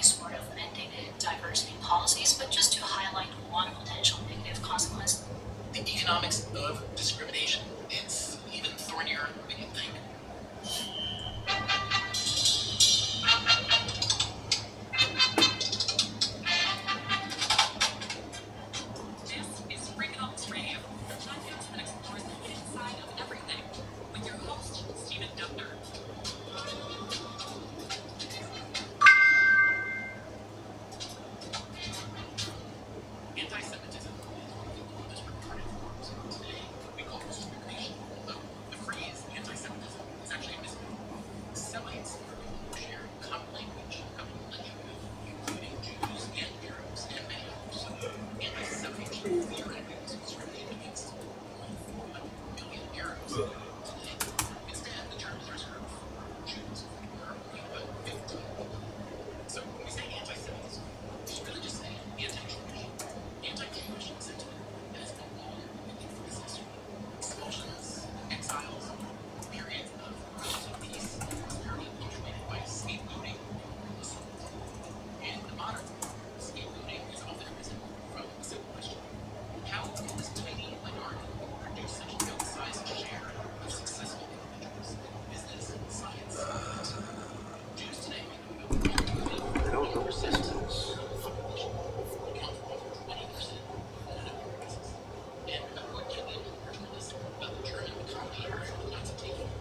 sort of anti-diversity policies, but just to highlight one potential negative consequence. The economics of discrimination, it's even thornier than you think. Anti-Semitism is one of the oldest recorded forms of today what we call discrimination. Though the phrase anti-Semitism is actually a misnomer. Semites are people who share common language, common religion, including Jews and Arabs and many others. Anti-Semites theoretically was discriminated against only 400 million Arabs today. Instead, the term is reserved for Jews, who are only about 15 million. So when we say anti-Semitism, we should really just say anti-Jewish. Anti-Jewish sentiment has been long and infamous history. Expulsions, exiles, periods of relative peace and prosperity punctuated by scapegoating and assault. In the modern world, scapegoating is often arisen from a simple question: how can this tiny minority produce such an outsized share of successful individuals in business, science, and medicine? Jews today make up about 20% of the population, account for over 20% of all enterprises. And what can be marginalist about the German economy after the Nazi takeover?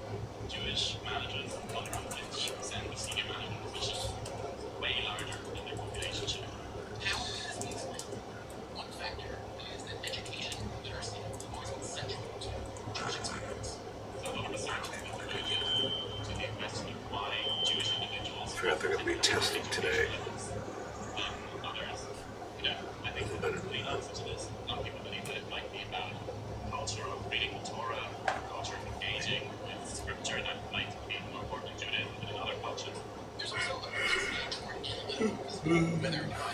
Jewish managers run around 50% of senior management positions, way larger than their population share. How can this be explained? One factor is that education literacy has always been central to Jewish experience. So a lot of research has been related to the question of why Jewish individuals I forgot they're going to be testing today. than others. I think the complete answer to this, a lot of people believe that it might be about culture of reading the Torah, culture of engaging with scripture that might be more important in Judaism than in other cultures. There's also a basic or analytical whether by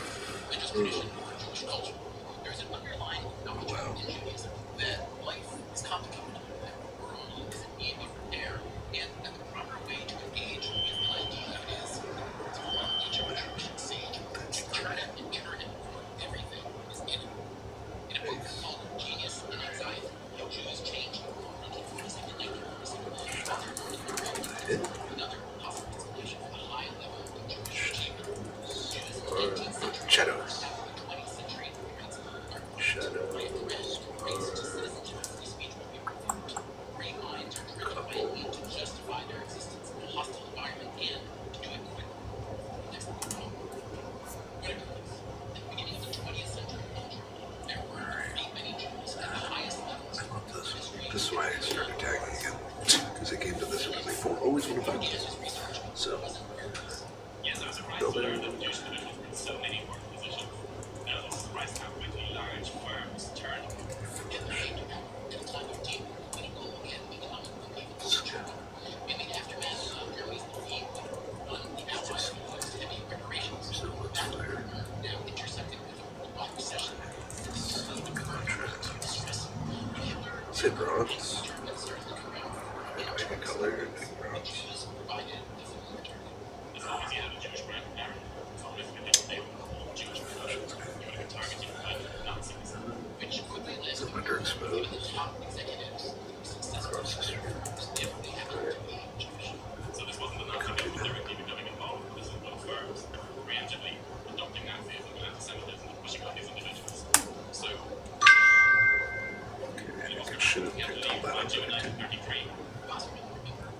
religious tradition or Jewish culture. There's an underlying knowledge in Judaism that life is complicated, that the world is in need of repair, and that the proper way to engage with life is to follow each of the Jewish sage to turn it and turn it for everything is in it. In a book called Genius and Anxiety, how Jews changed the world in 1947 and 1947, author Norman Gradin another possible explanation for the high level of Jewish achievement. Jews in the 19th century Shadows. after the 20th century immigrants are Shadows. by threats to race to citizenship and free speech will be revoked. Free minds are driven by a need to justify their existence in a hostile environment and to do it quickly. Next problem. Regardless, at the beginning of the 20th century in Germany, there were many Jews at the highest levels I love of this. history. This is why I started tagging again. Because it came to this, it was like, always want to find He does this. his research. So, Wasn't arrogance. Yes, I was surprised to learn that Jewish individuals were in so many important positions. And I was also surprised how quickly large firms turned on them. Get the shape of power at a time of deep political and economic upheaval in Germany. In the aftermath of Germany's defeat, when the Allies imposed heavy reparations, so let's that fire. now intersected with a worldwide recession. The Contrast. distress. Hitler Say bronze. Germans started looking around for I pick a color and pick bronze. Jews provided a full alternative. As long as you have a Jewish brand narrative, as long as they were called Jewish production, you would have been targeted by Nazis. Which quickly led to Underexposed. even the top executives of successful firms if they happened to be Jewish. So this wasn't the Nazi government directly becoming involved, this was both firms preemptively adopting Nazism and anti-Semitism and pushing on these individuals. So, Okay, I should have we have to picked all leave that by up. June 1933. Wasserman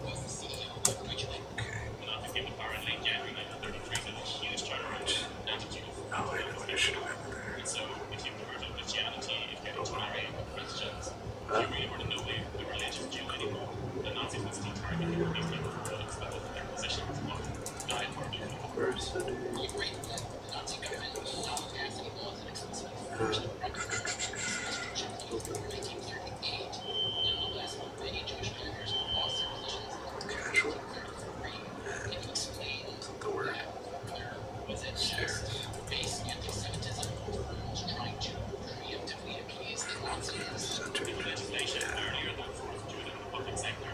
was the CEO of Deutsche Bank. Okay. The Nazis came to power in late January 1933, so there's a huge turnaround in attitude. Oh, I know. I should have had it there. And so, if you converted Christianity, if you were to marry Christians, if you really were to know the religious Jew anymore, the Nazis would still target you these people who were expelled from their positions of died horribly. University. You agree that the Nazi government did not pass any laws that explicitly forced restrictions before 1938. Nonetheless, many Jewish workers lost their positions in Casual. Can you explain The word. that? Was it just base anti-Semitism or was trying to preemptively appease the Nazis? Centered. Legislation earlier that forced Jews in the public sector,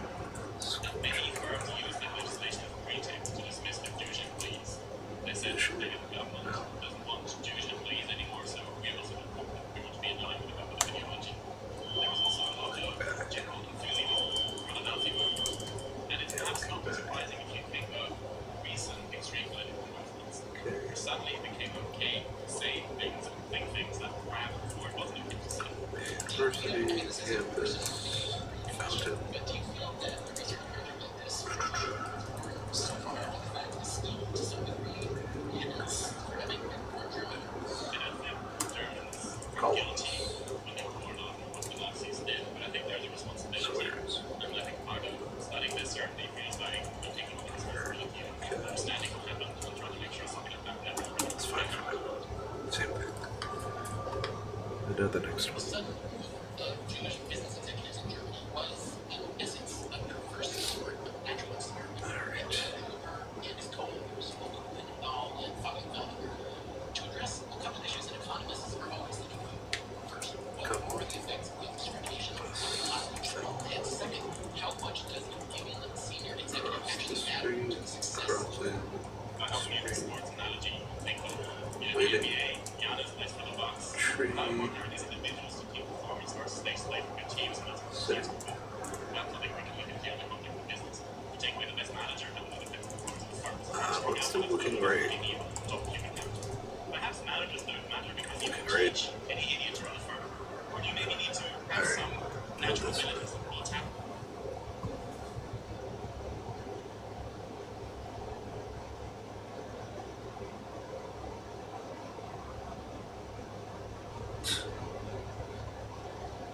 that many firms used that legislation as a pretext to dismiss their Jewish employees. They said they didn't government No. doesn't want Jewish employees anymore, so we also we want to be in line with the government ideology. There was also a lot of general enthusiasm for the Nazi movement, and it's perhaps not surprising if you think of recent extreme political movements. Okay. Suddenly it became okay to say things and think things that perhaps before it wasn't okay to say. University, campus, fountain. But do you feel that the research further with this so far the fact that the school to some degree has having been more driven? And I think Germans were Columns. guilty when they poured on what the Nazis did, but I think there's a responsibility. Swears. And I think part of studying this certainly feels like taking on responsibility and understanding what happened and trying to make sure something like that never happens. It's fine for me. Same thing. I know the next The one. son of Jewish business executives in Germany was, in essence, a first sort of natural experiment. Alright. And his co-authors spoke with Dahl and Falkenfeld to address a couple of issues that economists are always looking for. First, what are the effects of discrimination on class control? And second, how much does a given senior executive actually matter to the success of Crossing. I help me with a sports analogy. Think of the Waiting. NBA, Giannis plays for the Bucks. Tree. How important are these individuals to keep performance versus they play for good teams and that's what Six. That's something we can look at here in the context of business. You take away the best manager and the best performance of the firm. But it's still looking great. Perhaps managers don't matter because you can Great. teach any idiot to run a firm. Or you maybe need to have Alright. some natural This one. abilities that each have.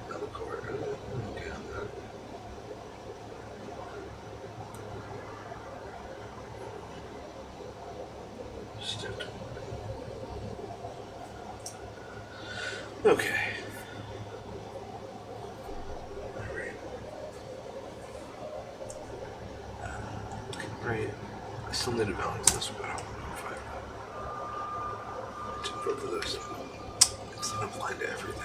Another chord. Okay, on that. Step. Okay. Alright. Right. I still need to balance this, but I don't know if I to both of those. It's not applying to everything.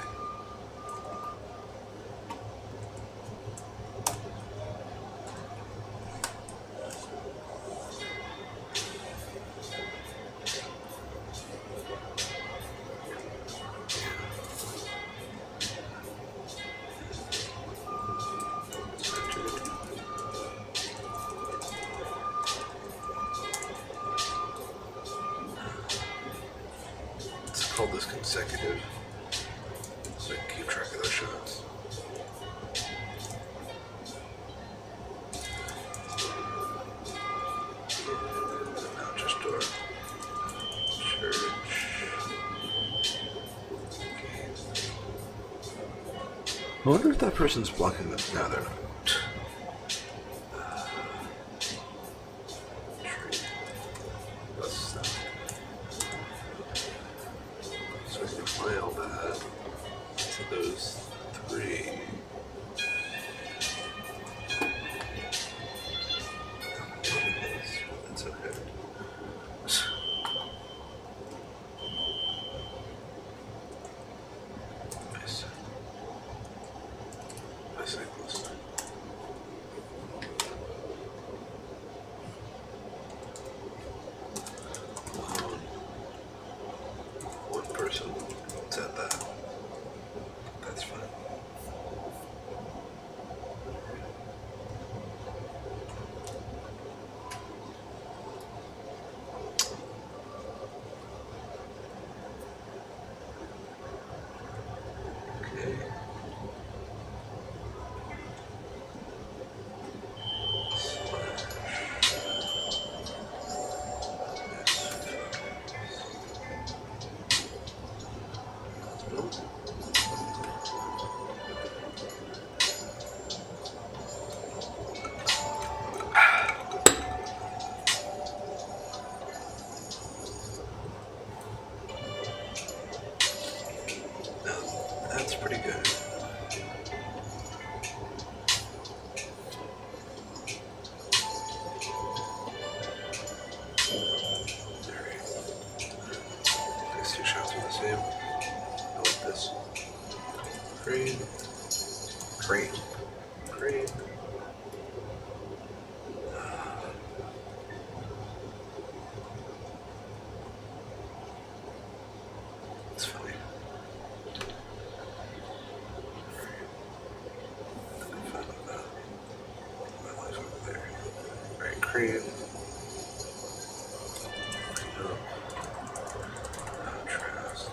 Let's call this consecutive so I can keep track of those shots. Now just door. Church. I wonder if that person's blocking the. No, they're not. Tree. Let's stop. So I can apply all that to those three. That's okay. Nice. Bicyclist. One person said that. That's fine. Okay. That's pretty good. Alright. These two shots are the same. I like this. Crane. Crane. Crane. screen. Contrast.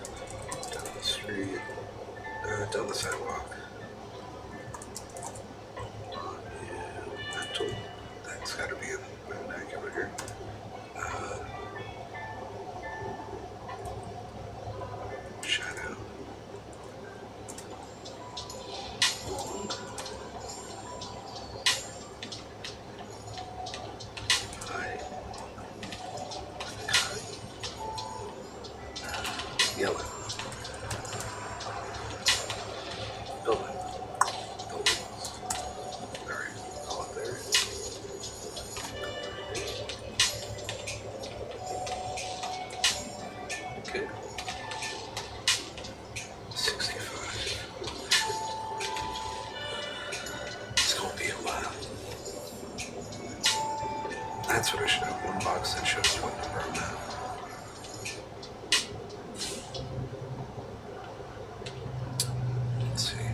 Down the street. Down the sidewalk. Monumental. That's got to be in vernacular here. Shadow. Long. High. Yellow. Building. Buildings. Alright, call it there. Okay. 65. It's gonna be a while. That's what I should have. One box that shows what number I'm at. Let's see.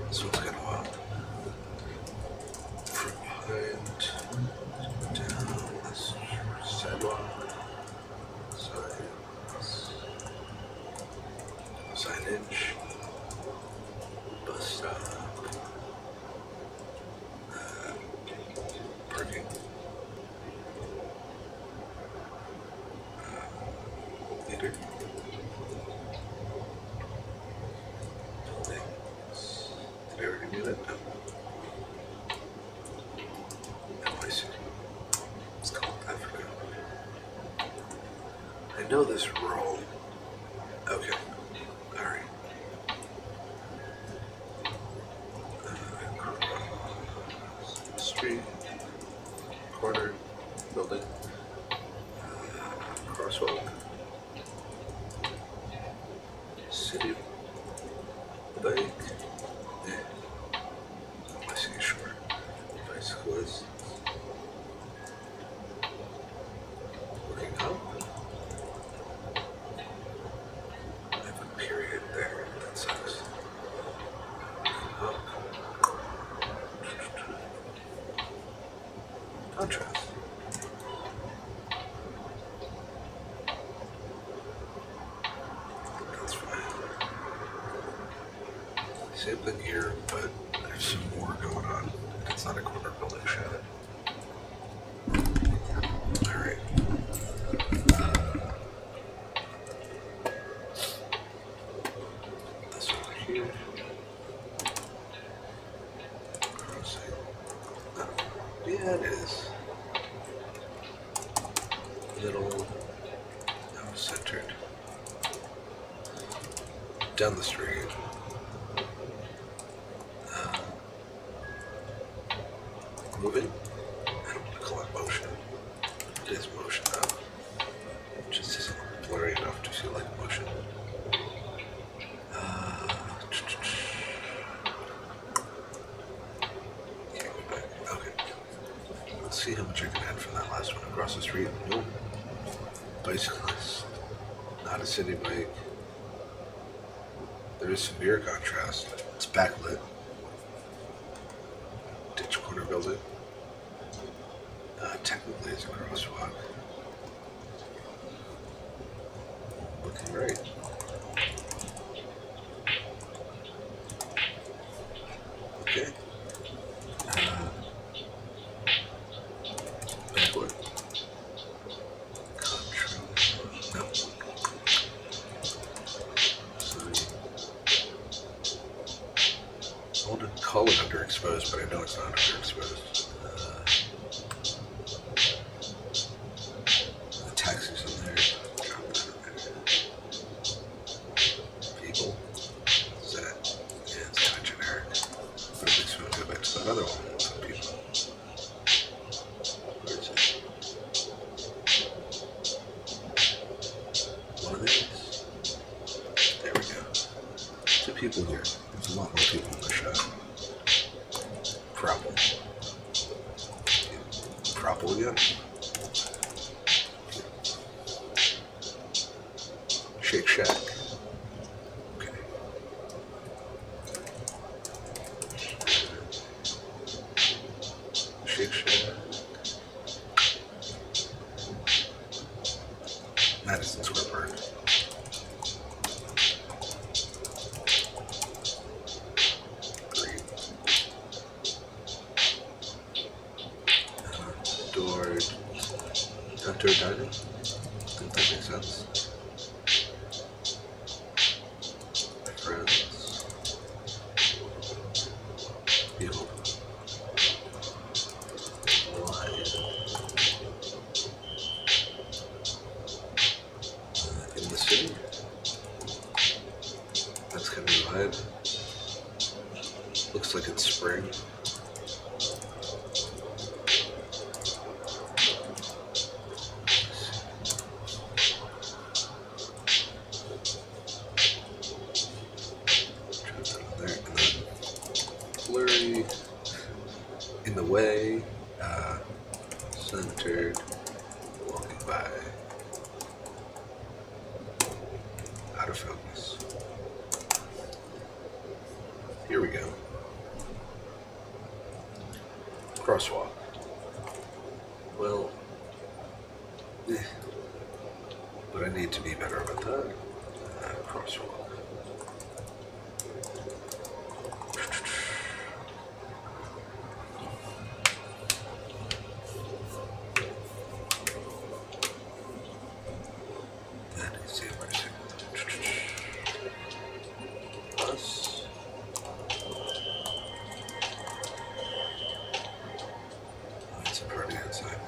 This one's got a while. From behind, down this sidewalk, signage, bus stop, parking, meter, buildings. Did I already do that? No. NYC. It's called Africa. I know this roll. Okay. Alright. Street. Corner. Building. Crosswalk. City. Bike. I see short. Bicyclist. Looking up. I have a period there. That sucks. Looking up. Contrast. That's fine. Same thing here, but there's some more going on. It's not a corner building shot. Alright. This over here. Crossing. Oh, yeah, it is. Middle. Now centered. Down the street. Moving. I don't want to call it motion. It is motion though. It just isn't blurry enough to feel like motion. Can't go back. Okay. Let's see how much I can add from that last one. Across the street. Nope. Bicyclist. Not a city bike. There is severe contrast. It's backlit. Ditch corner building. Technically it's a crosswalk. Looking right. Okay. Backward. Contra. No. Sorry. I want to call it underexposed, but I know it's not underexposed. The taxis in there. People. Is that? Yeah, it's kind of generic. But it makes me want to go back to that other one. Some people. Where is it? One of these. There we go. 2 people here. There's a lot more people in the shot. Problem. Problem again. Shake Shack. Okay. Shake Shack. Madison Square Park. Great. Door. Outdoor dining. I think that makes sense. Friends. People. In the city. That's kind of the vibe. Looks like it's spring. There, and then blurry. In the way. Centered. Walking by. Out of focus. Here we go. Crosswalk. Well, but I need to be better about that. Crosswalk. That is the emergency. Plus. It's a party outside.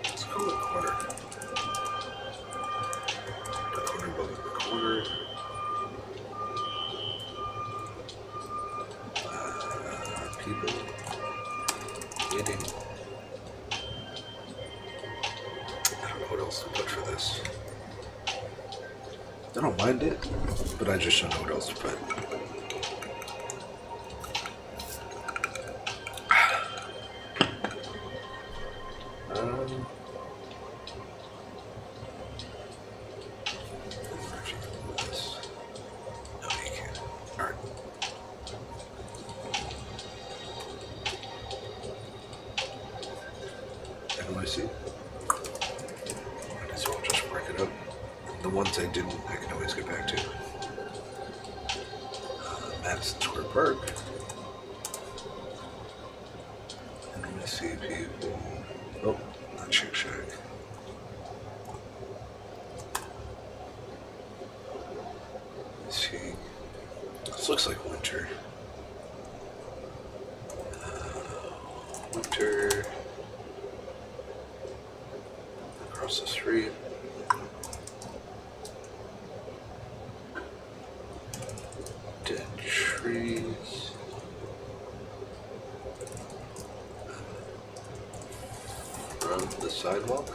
Let's call it corner. The corner building the corner. People waiting. I don't know what else to put for this. I don't mind it, but I just don't know what else to put. No, you can't. Alright. NYC. Might as well just break it up. The ones I didn't, I can always get back to. Madison Square Park. NYC people. Oh, not Shake Shack. Let's see. This looks like winter. Winter. Across the street. Dead trees. From the sidewalk.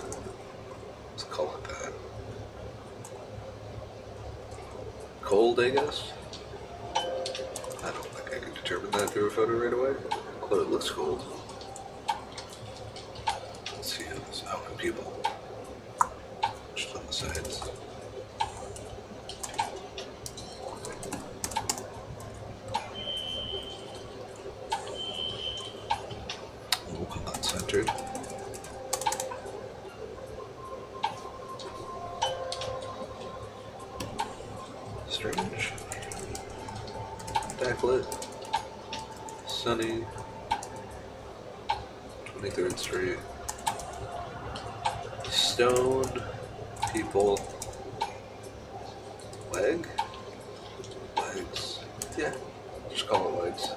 Let's call it that. Cold, I guess. I don't think I can determine that through a photo right away. But it looks cold. Let's see how this. Oh, and people. Just on the sides. We'll call that centered. Strange. Backlit. Sunny. 23rd Street. Stone. People. Leg? Legs. Yeah. Just call it legs.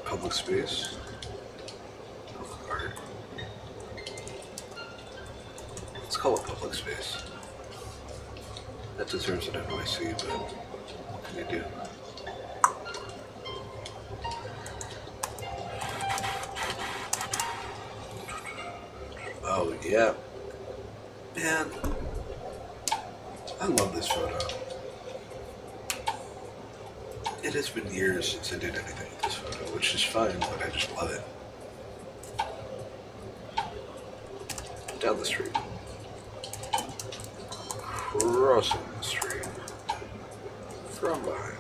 Public space. Public art. Let's call it public space. That deserves an NYC, but what can you do? Oh, yeah. Man, I love this photo. It has been years since I did anything with this photo, which is fine, but I just love it. Down the street. Crossing the street. From behind.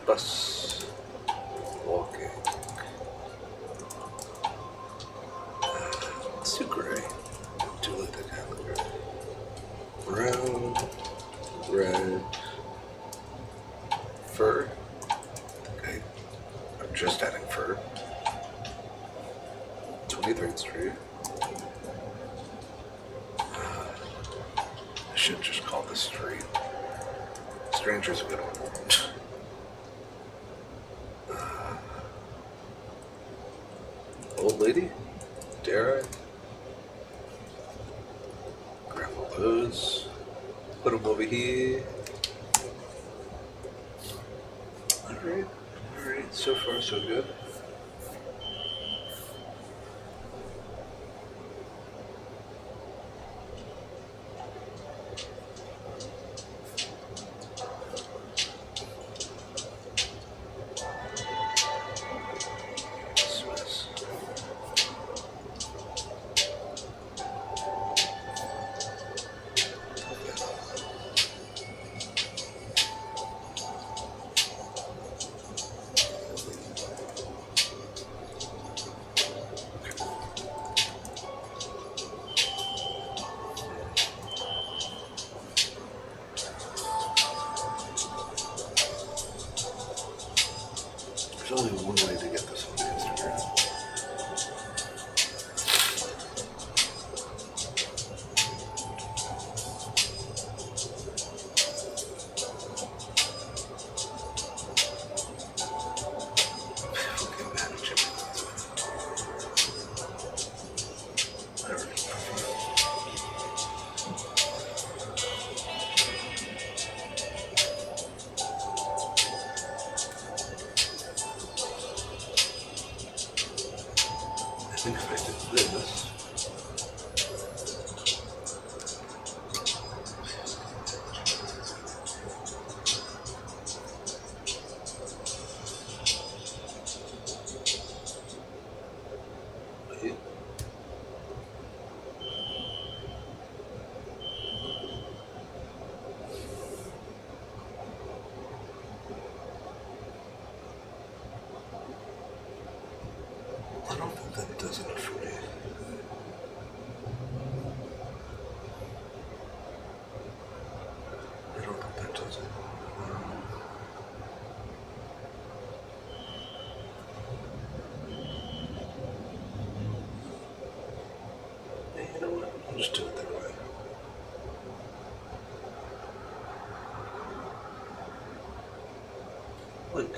Bus. walking. Let's do gray. Do like that kind of gray. Brown, red, fur. Okay, I'm just adding fur. 23rd Street. I should just call this street. Stranger's a good one. Old lady? Dare I? Grab all those. Put them over here. Alright, alright. So far, so good. Swiss. There's only one way to get this on Instagram. Okay, manage it. Alright. I think if I did this, wait, I don't think that does enough for me. I don't think that does it. Yeah, you know what? I'll just do it that way. Link.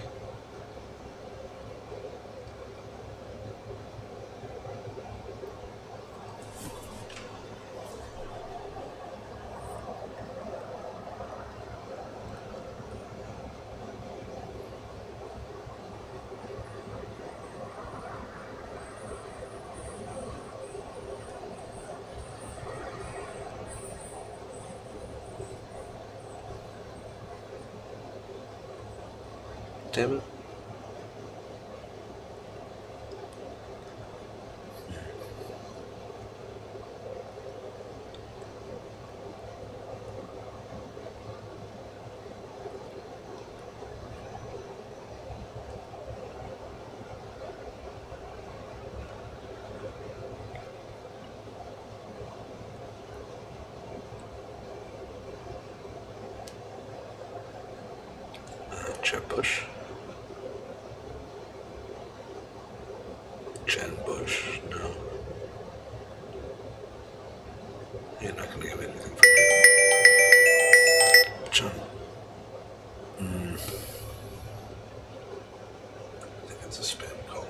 Damn it. Jeb Bush. Jen Bush. No. You're not gonna give anything for John. I think it's a spam call.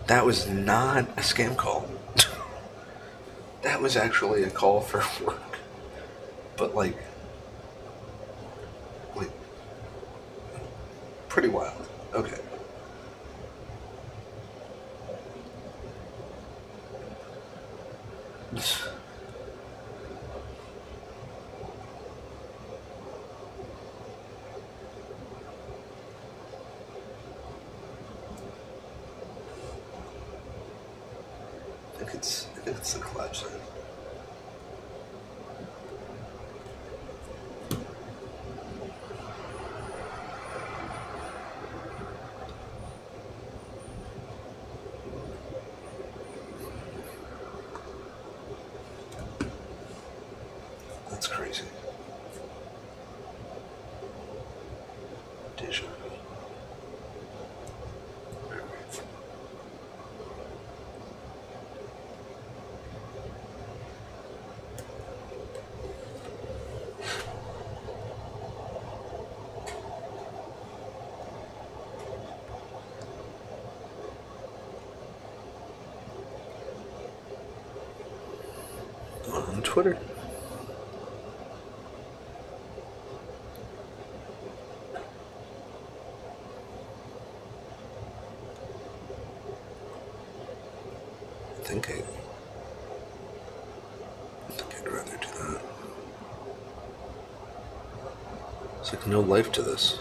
That was not a scam call. That was actually a call for work. But like pretty wild. Okay. I think it's the collapse sign. That's crazy. Deja vu. On Twitter. I think I'd rather do that. It's like no life to this.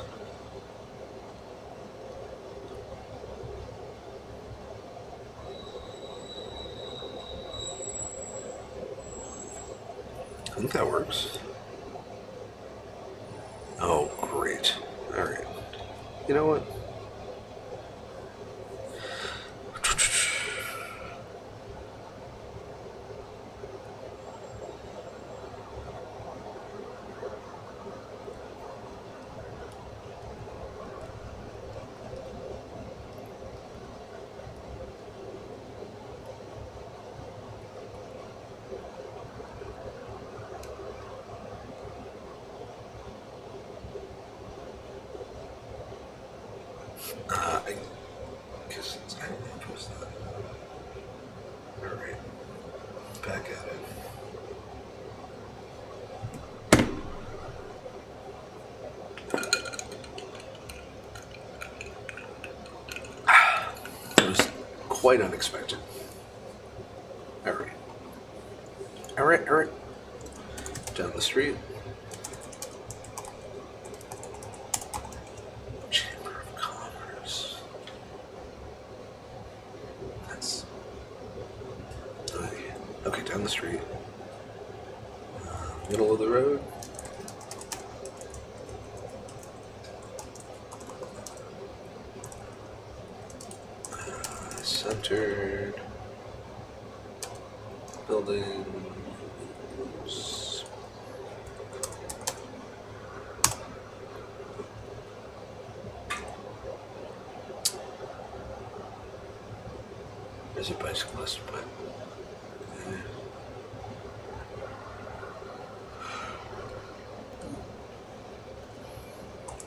I think that works. Oh, great. Alright. You know what? I guess I don't know if post that. Alright. Back at it. It was quite unexpected. Alright. Alright. Down the street. Chamber of Commerce. That's... Okay, down the street. Middle of the road. Centered. Buildings. There's a bicyclist, but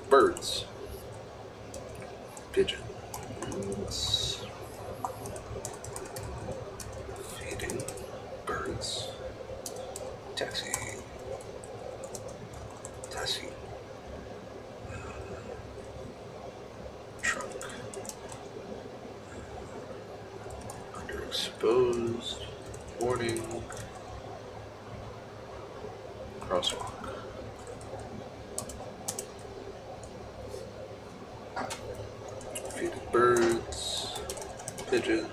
birds, pigeons, feeding birds, taxi, truck, underexposed, warning, crosswalk. Feeding birds, pigeons.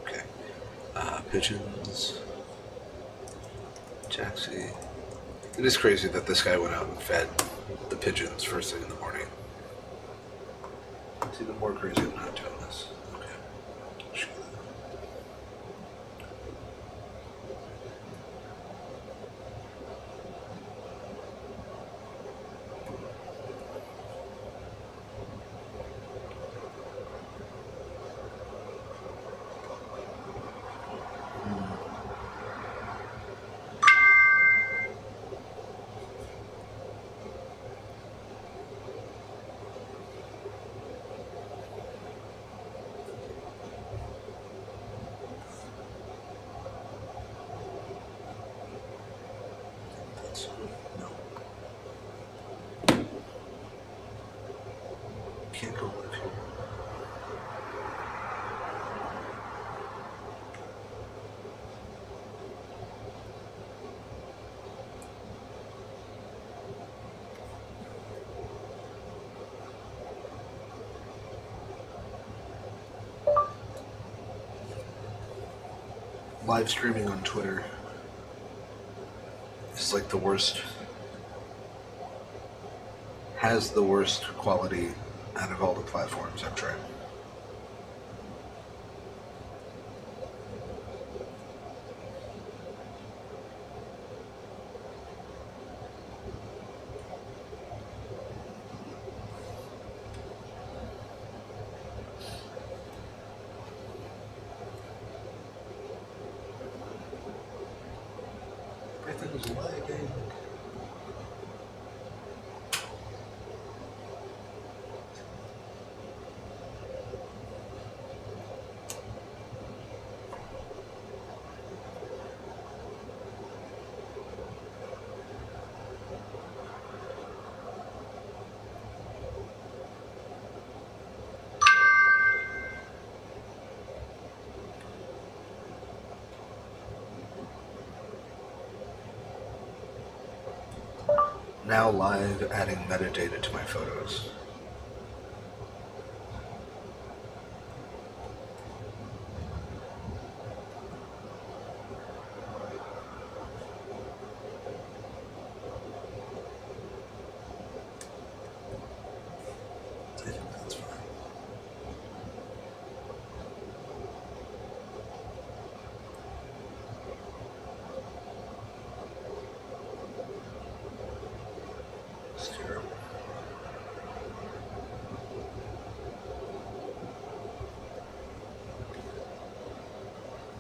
Okay. Pigeons. Taxi. It is crazy that this guy went out and fed the pigeons first thing in the morning. It's even more crazy I'm not doing this. Okay. Sure. can't go live here. Live streaming on Twitter is like the worst, has the worst quality out of all the platforms I've tried. Everything's lagging. Now live adding metadata to my photos. I think that's fine. It's terrible.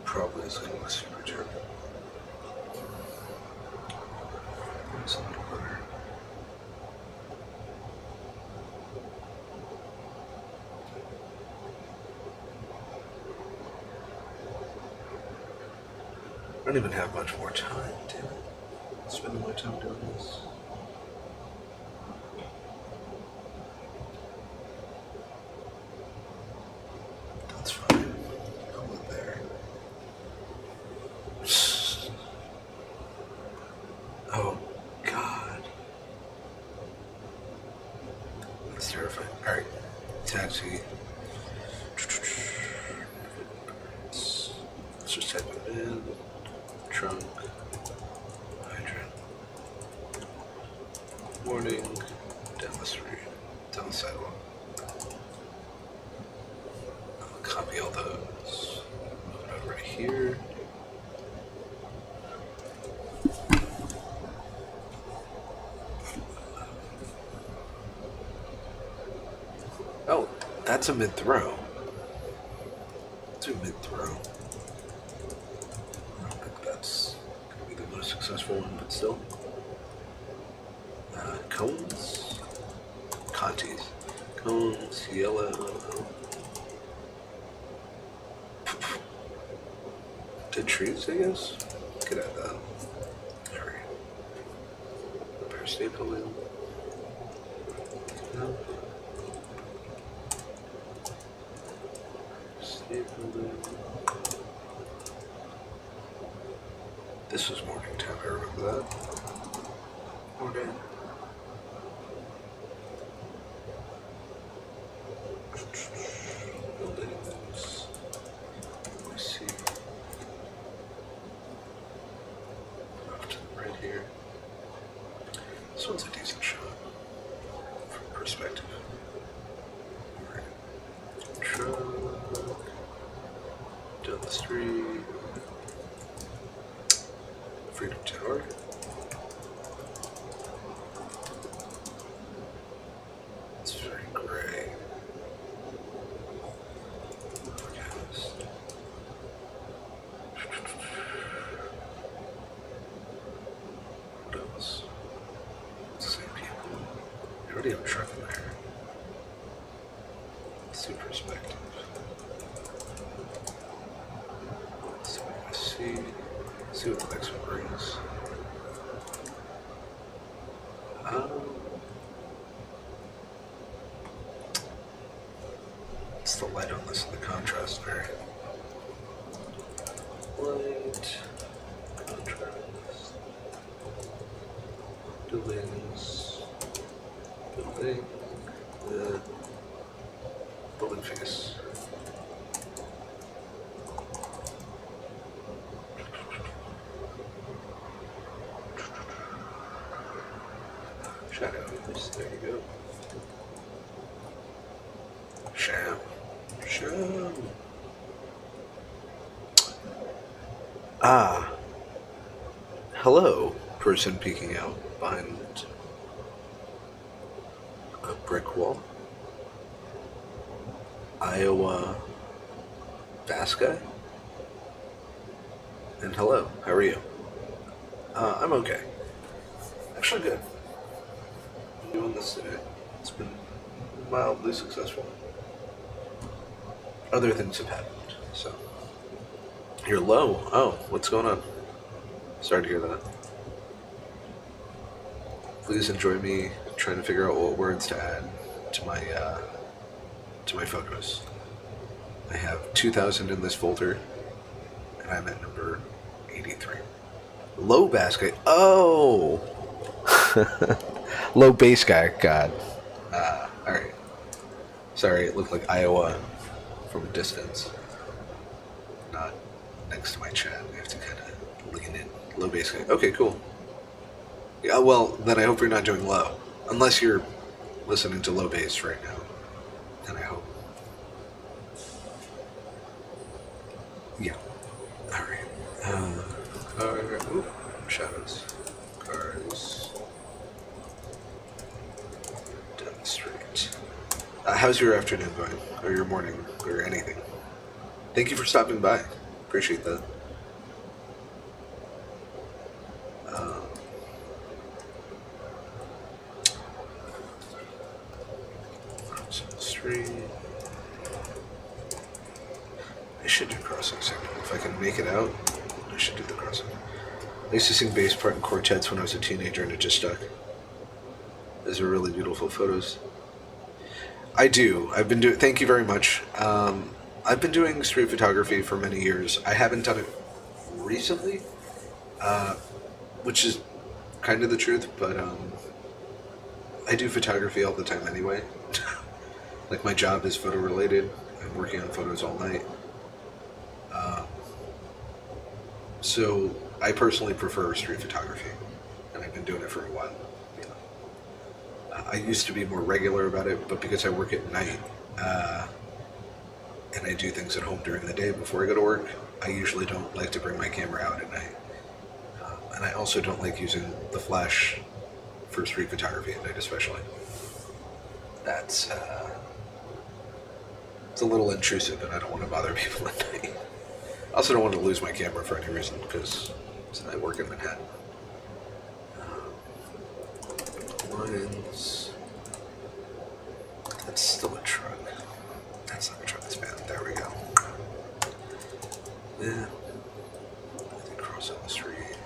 Probably is going to look super terrible. It's a little better. I don't even have much more time, damn it. Spending my time doing this. That's fine. I'll live there. Oh, God. That's terrifying. Alright. Taxi. Let's just type it in. Trunk. Hydrant. Warning. Down the street. Down the sidewalk. I'll copy all those. Move it over to here. Oh, that's a mid-throw. It's a mid-throw. I don't think that's going to be the most successful one, but still. Cones? Contis. Cones, yellow. Dead trees, I guess? Could add that. Alright. Pair staple wheel. No. Staple wheel. This was Morningtown, I remember that. Morning. Buildings. Let's see. Off to the right here. This one's a decent shot from perspective. Right. Truck. Down the street. Freedom Tower. It's very gray. Overcast. What else? It's the same people. They already have a truck in there. Let's see perspective. Let's see what I see. See what the next one brings. the light on this, the contrast very light, contrast, buildings, building, the building face. Shadows, there you go. Sham. Ah. Hello, person peeking out behind a brick wall. Iowa Bass guy. And hello, how are you? I'm okay. Actually good. I'm doing this today. It's been mildly successful. Other things have happened, so. You're low. Oh, what's going on? Sorry to hear that. Please enjoy me trying to figure out what words to add to my photos. I have 2,000 in this folder, and I'm at number 83. Low bass guy. Oh! Low bass guy. God. Alright. Sorry, it looked like Iowa from a distance. Not next to my chat. I have to kind of lean in. Low bass guy. Okay, cool. Yeah, well, then I hope you're not doing low. Unless you're listening to low bass right now. Then I hope. Yeah. Alright. Car. Shadows. Cars. Down the street. How's your afternoon going? Or your morning? Or anything? Thank you for stopping by. Appreciate that. Street. I should do crossing signal. If I can make it out, I should do the crossing. I used to sing bass part in quartets when I was a teenager and it just stuck. Those are really beautiful photos. I do. I've been doing. Thank you very much. I've been doing street photography for many years. I haven't done it recently, which is kind of the truth. But I do photography all the time anyway. Like my job is photo related. I'm working on photos all night. So I personally prefer street photography, and I've been doing it for a while. You know. I used to be more regular about it, but because I work at night, and I do things at home during the day before I go to work, I usually don't like to bring my camera out at night. And I also don't like using the flash for street photography at night, especially. That's it's a little intrusive, and I don't want to bother people at night. I also don't want to lose my camera for any reason, because I work in Manhattan. Lines. That's still a truck. That's not a truck, that's bad. There we go. Yeah. I think crossing the street.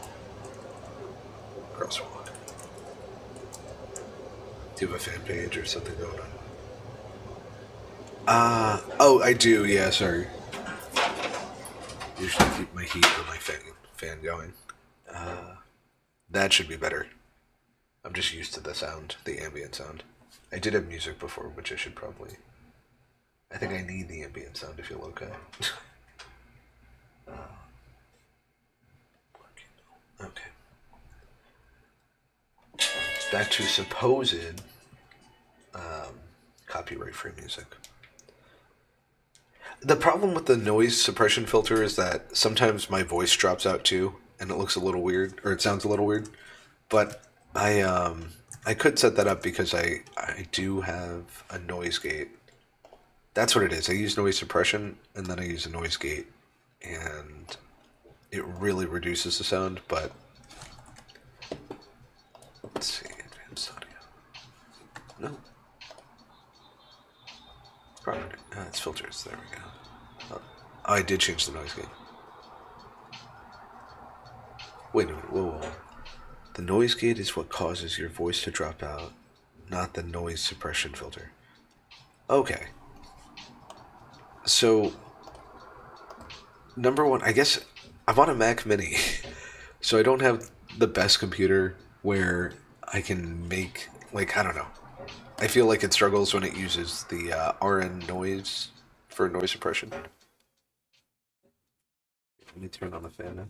Crosswalk. Do you have a fan page or something going on? Oh, I do, yeah, sorry. Usually keep my heat or my fan going. That should be better. I'm just used to the sound, the ambient sound. I did have music before, which I should probably... I think I need the ambient sound to feel okay. Okay. Back to supposed copyright-free music. The problem with the noise suppression filter is that sometimes my voice drops out too, and it looks a little weird, or it sounds a little weird. But I could set that up because I do have a noise gate. That's what it is. I use noise suppression, and then I use a noise gate, and it really reduces the sound. But let's see, advanced audio. No. Property. It's filters. There we go. Oh, I did change the noise gate. Wait a minute. Whoa. The noise gate is what causes your voice to drop out, not the noise suppression filter. Okay. So number one, I guess I'm on a Mac Mini, so I don't have the best computer where I can make like I don't know. I feel like it struggles when it uses the RN noise for noise suppression. Let me turn on the fan now.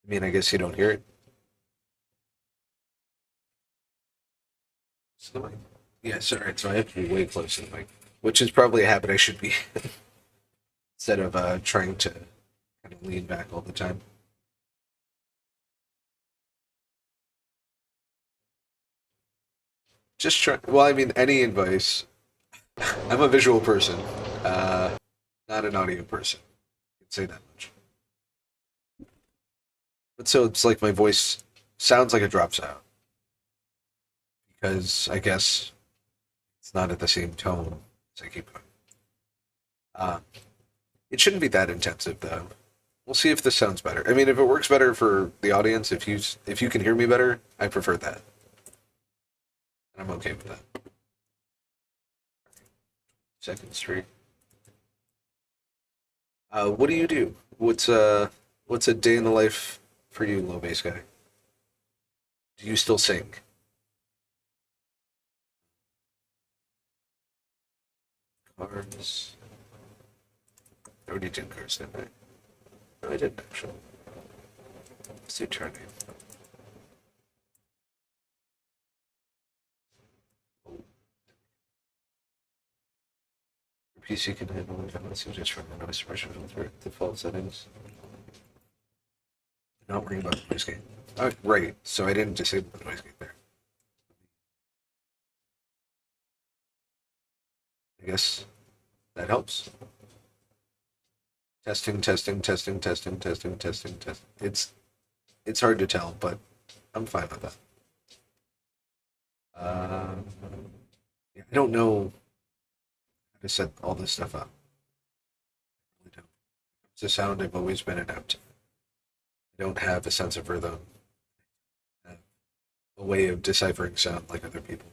I mean, I guess you don't hear it. Is the mic? Yes, all right. So I have to be way close to the mic, which is probably a habit I should be instead of trying to kind of lean back all the time. Just try. Well, I mean, any advice. I'm a visual person, uh, not an audio person. I can say that much. But so it's like my voice sounds like it drops out because I guess it's not at the same tone as I keep going. Uh, it shouldn't be that intensive though. We'll see if this sounds better. I mean, if it works better for the audience, if you can hear me better, I prefer that. I'm okay with that. Second Street. What do you do? What's a day in the life for you, low bass guy? Do you still sing? Cars. I already did cars, didn't I? No, I didn't actually. Let's do turn name. Your PC can handle violence just from the noise suppression filter default settings. Not worrying about the noise gate. Oh, right. So I didn't disable the noise gate there. I guess that helps. Testing, testing, testing, testing, testing, testing, testing. It's hard to tell, but I'm fine with that. Um, yeah, I don't know how to set all this stuff up. I really don't. It's a sound I've always been inept. I don't have a sense of rhythm, a way of deciphering sound like other people.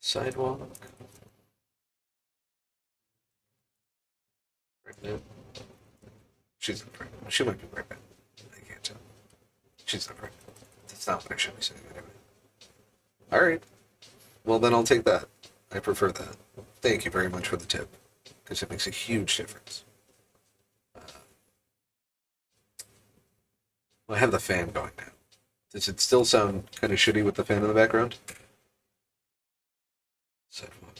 Sidewalk. Pregnant. She's not pregnant. She might be pregnant. I can't tell. She's not pregnant. That's not what I should be saying anyway. All right. Well, then I'll take that. I prefer that. Thank you very much for the tip, because it makes a huge difference. Well, I have the fan going now. Does it still sound kind of shitty with the fan in the background? Sidewalk.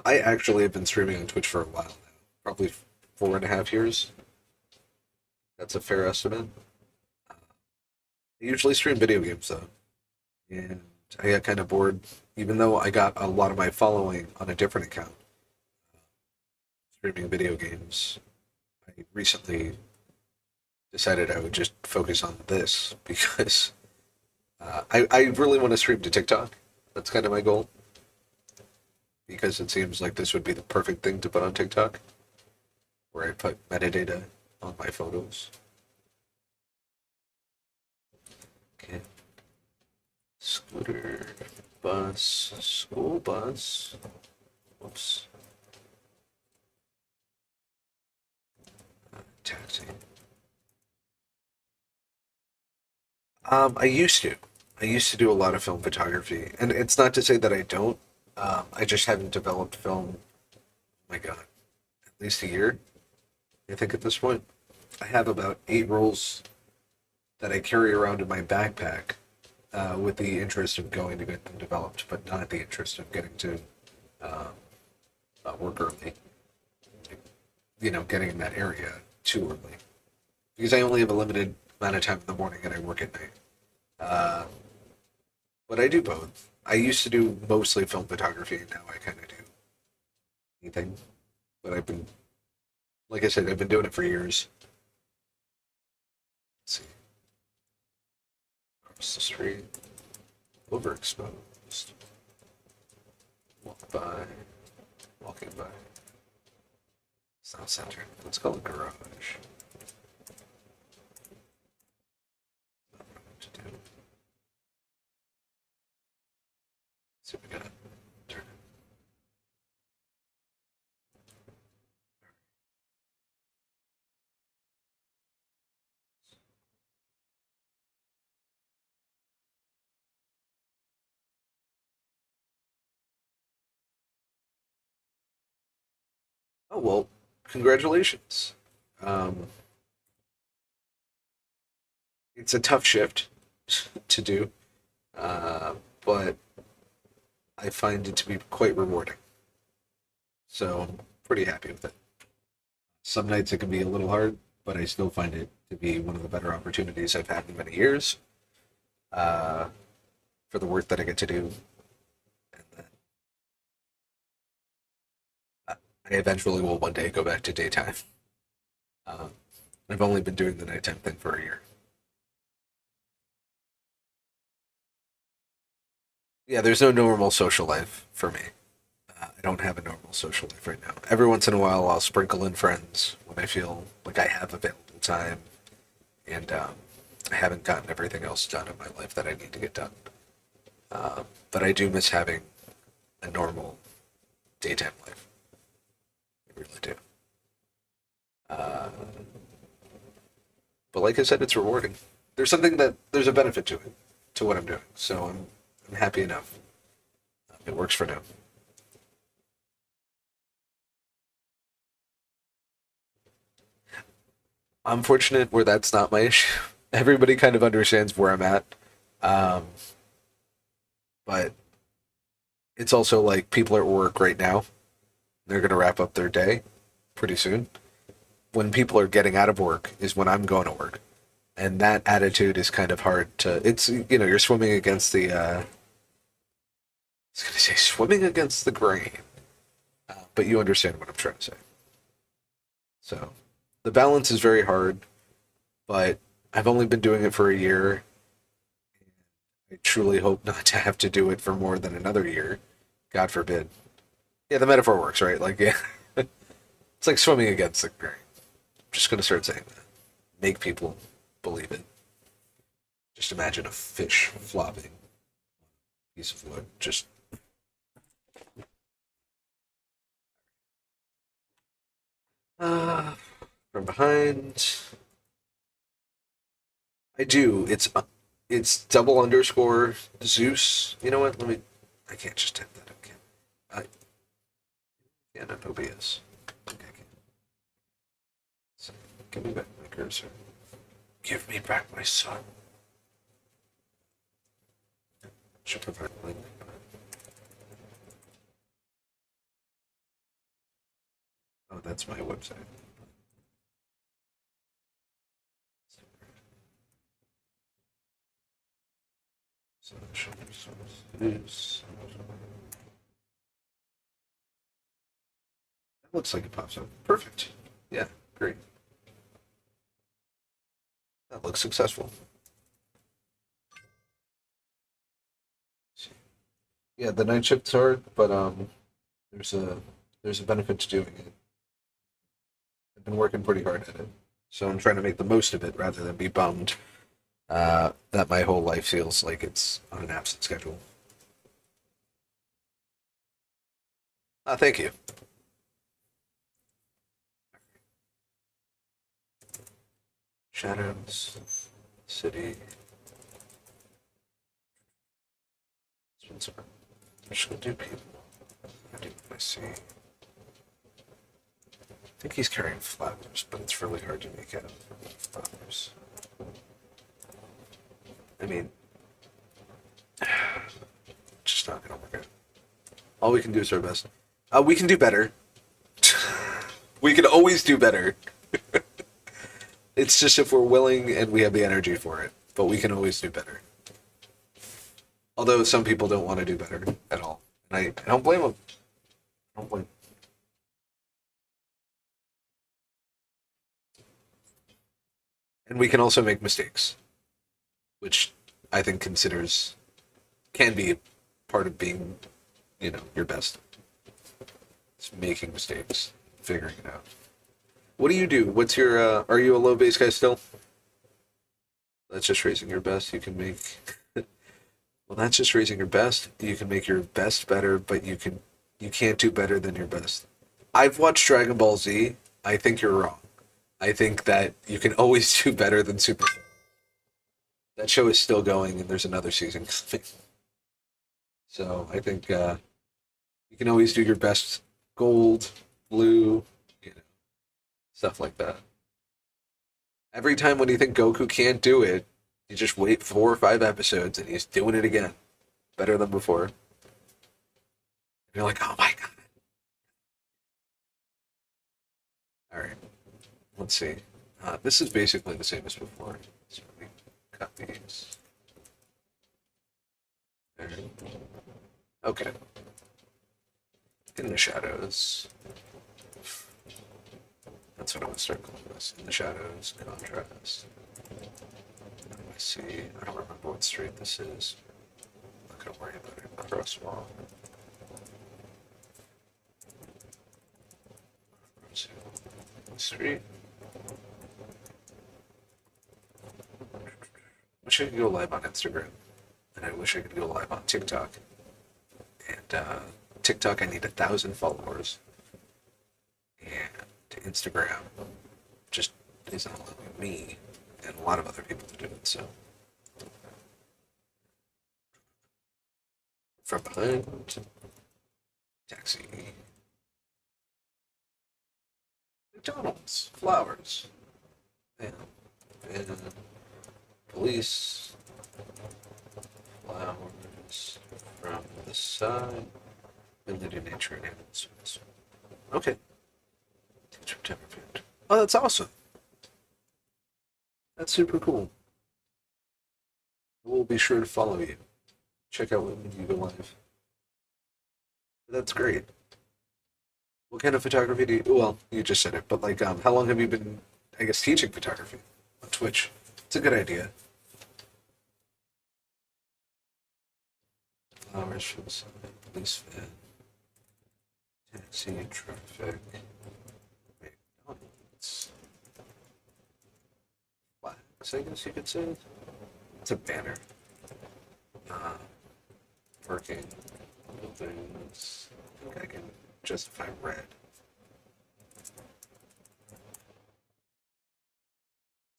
I actually have been streaming on Twitch for a while now, probably 4.5 years. That's a fair estimate. I usually stream video games though, and I got kind of bored, even though I got a lot of my following on a different account streaming video games. I recently decided I would just focus on this because I really want to stream to TikTok. That's kind of my goal because it seems like this would be the perfect thing to put on TikTok, where I put metadata on my photos. Okay. Scooter, bus, school bus. Whoops. Taxi. I used to. I used to do a lot of film photography, and it's not to say that I don't. I just haven't developed film. Oh my God, at least a year. I think at this point, I have about 8 rolls that I carry around in my backpack, with the interest of going to get them developed, but not the interest of getting to uh, work early. Getting in that area too early because I only have a limited amount of time in the morning and I work at night. Uh, but I do both. I used to do mostly film photography, and now I kind of do anything. But like I said, I've been doing it for years. Let's see, across the street, overexposed, walk by, walk walking by. It's not center. Let's call it garage. To do. See if we got turn. Oh well, congratulations. Um, it's a tough shift to do, but I find it to be quite rewarding. So I'm pretty happy with it. Some nights it can be a little hard, but I still find it to be one of the better opportunities I've had in many years uh, for the work that I get to do. And then I eventually will one day go back to daytime. Um, I've only been doing the nighttime thing for a year. Yeah, there's no normal social life for me. I don't have a normal social life right now. Every once in a while, I'll sprinkle in friends when I feel like I have available time and I haven't gotten everything else done in my life that I need to get done. But I do miss having a normal daytime life. I really do. Uh, but like I said, it's rewarding. There's a benefit to it, to what I'm doing. So I'm happy enough. It works for now. I'm fortunate where that's not my issue. Everybody kind of understands where I'm at. Um, but it's also like people are at work right now. They're going to wrap up their day pretty soon. When people are getting out of work is when I'm going to work. And that attitude is kind of hard to. It's, you're swimming against the. I was going to say swimming against the grain. But you understand what I'm trying to say. So the balance is very hard, but I've only been doing it for a year. I truly hope not to have to do it for more than another year. God forbid. Yeah, the metaphor works, right? Like, yeah. It's like swimming against the grain. I'm just going to start saying that. Make people believe it. Just imagine a fish flopping piece of wood. Just. Uh, from behind. I do. It's double underscore Zeus. You know what? I can't just type that. I can't. Not OBS. Okay, I can. So, give me back my cursor. Give me back my son. Should provide a link. Oh, that's my website. So that looks like it pops up. Perfect. Yeah, great. That looks successful. Yeah, the night shift's hard, but there's a there's a benefit to doing it. I've been working pretty hard at it, so I'm trying to make the most of it rather than be bummed that my whole life feels like it's on an absent schedule. Thank you. Shadows, city. Spencer. I'm just gonna do people. I see. I think he's carrying flowers, but it's really hard to make out flowers. I mean, just not gonna work out. All we can do is our best. We can do better. We can always do better. It's just if we're willing and we have the energy for it. But we can always do better. Although some people don't want to do better at all. And I don't blame them. I don't blame. And we can also make mistakes, which I think can be part of being, your best. Just making mistakes, figuring it out. What do you do? What's your? Are you a low base guy still? That's just raising your best. You can make. Well, that's just raising your best. You can make your best better, but you can't do better than your best. I've watched Dragon Ball Z. I think you're wrong. I think that you can always do better than Super. That show is still going, and there's another season coming. So I think you can always do your best. Gold, blue, you know, stuff like that. Every time when you think Goku can't do it, you just wait 4 or 5 episodes, and he's doing it again, better than before. And you're like, oh my god! All right, let's see. This is basically the same as before. So we cut these. There. Okay. In the shadows. That's what I'm gonna start calling this. In the shadows, contrast. Let's see. I don't remember what street this is. I'm not gonna worry about it. Crosswalk. Street. Wish I could go live on Instagram, and I wish I could go live on TikTok. And TikTok, I need 1,000 followers, and Instagram just isn't allowing me and a lot of other people to do it. So, from behind, taxi, McDonald's, flowers, and police, flowers from the side, and they do nature and animal service. Okay. Oh, that's awesome. That's super cool. We'll be sure to follow you. Check out when you go live. That's great. What kind of photography do you? Well, you just said it, but like, how long have you been, I guess, teaching photography on Twitch? It's a good idea. Flowers from the side, police van, taxi, traffic, McDonald's, flags, I guess you could say. It's a banner. Working buildings. I think I can justify red.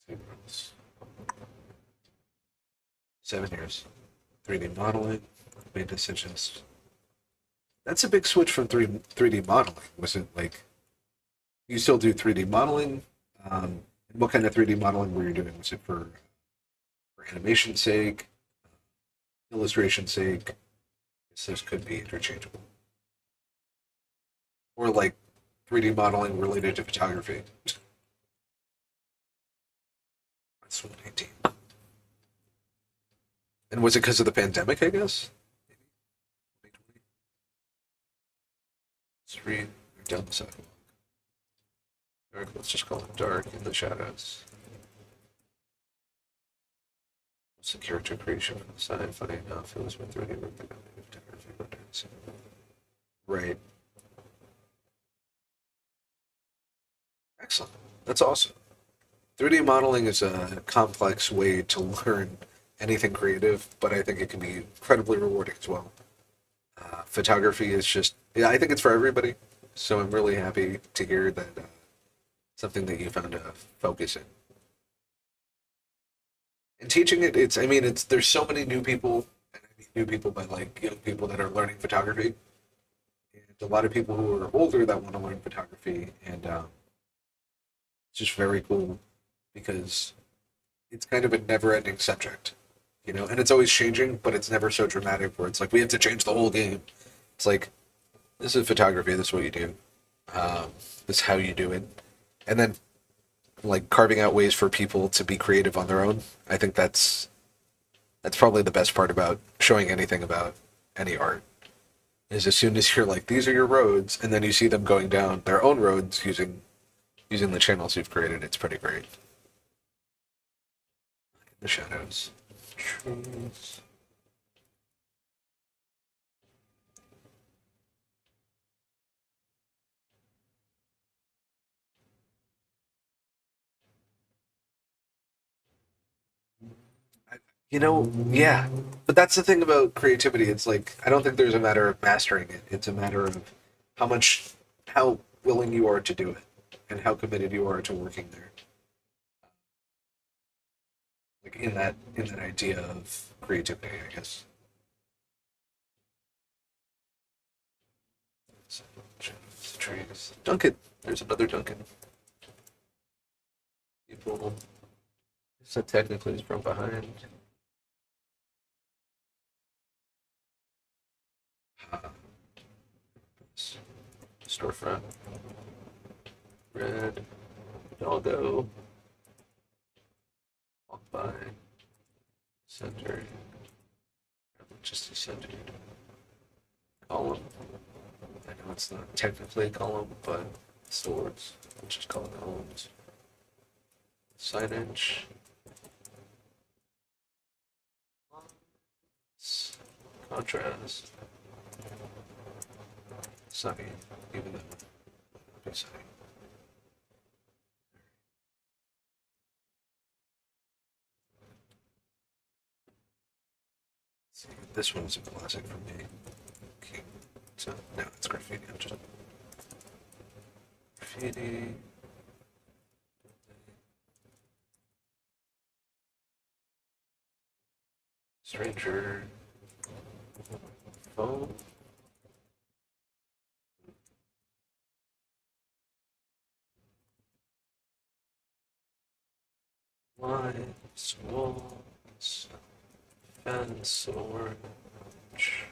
Signals. 7 years. 3D modeling. Made decisions. That's a big switch from 3D modeling. Was it like you still do 3D modeling? What kind of 3D modeling were you doing? Was it for animation's sake, illustration's sake? Those could be interchangeable. Or like 3D modeling related to photography. That's 2018. And was it because of the pandemic, I guess? Maybe 2020. Street, down the sidewalk. Dark, let's just call it dark in the shadows. What's the character creation from the side? Funny enough, it was my 3D work that got me photography. Right. Excellent. That's awesome. 3D modeling is a complex way to learn anything creative, but I think it can be incredibly rewarding as well. Photography is just, yeah, I think it's for everybody. So I'm really happy to hear that something that you found a focus in. And teaching it, it's, I mean, it's, there's so many new people, and I mean new people by like young people that are learning photography. And a lot of people who are older that want to learn photography, and it's just very cool because it's kind of a never-ending subject, you know, and it's always changing, but it's never so dramatic where it's like we have to change the whole game. It's like this is photography. This is what you do. This is how you do it, and then like carving out ways for people to be creative on their own. I think that's probably the best part about showing anything about any art. Is as soon as you're like these are your roads, and then you see them going down their own roads using the channels you've created, it's pretty great. The shadows. Trees. Yeah. But that's the thing about creativity. It's like I don't think there's a matter of mastering it. It's a matter of how willing you are to do it, and how committed you are to working there. Like in that idea of creativity, I guess. So, trees. Duncan. There's another Duncan. People. So technically, it's from behind. Storefront. Red. Doggo. Walk by. Center. Just a center. Column. I know it's not technically a column, but swords. We'll just call it columns. Signage. Contrast. Sunny, even though it'll be sunny. See, this one's a classic for me. Okay. So, no, it's graffiti. I'm just graffiti. Stranger. Phone. Lines. Walls. Fence. Orange.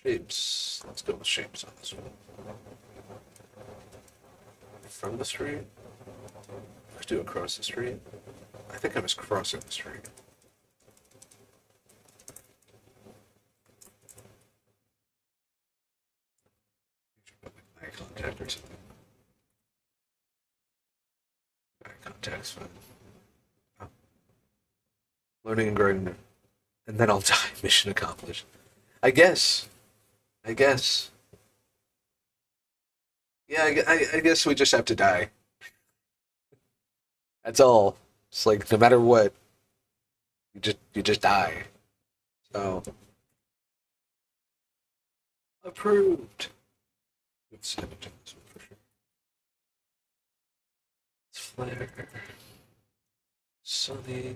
Shapes. Let's go with shapes on this one. From the street. Let's do across the street. I think I was crossing the street. Eye contact or something. Eye contact's fine. Oh. Learning and growing, and then I'll die. Mission accomplished. I guess. I guess. Yeah, I guess we just have to die. That's all. It's like no matter what, you just die. So approved. Let's send it to this one for sure. It's flare. Sunny.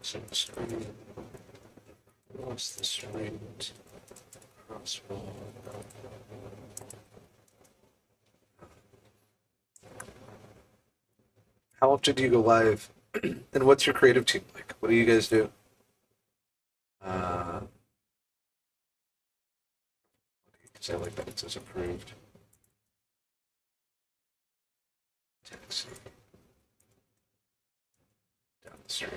Some street. Across the street. Crosswalk. How often do you go live? And what's your creative team like? What do you guys do? Uh, because I like that it says approved. Taxi. Down the street.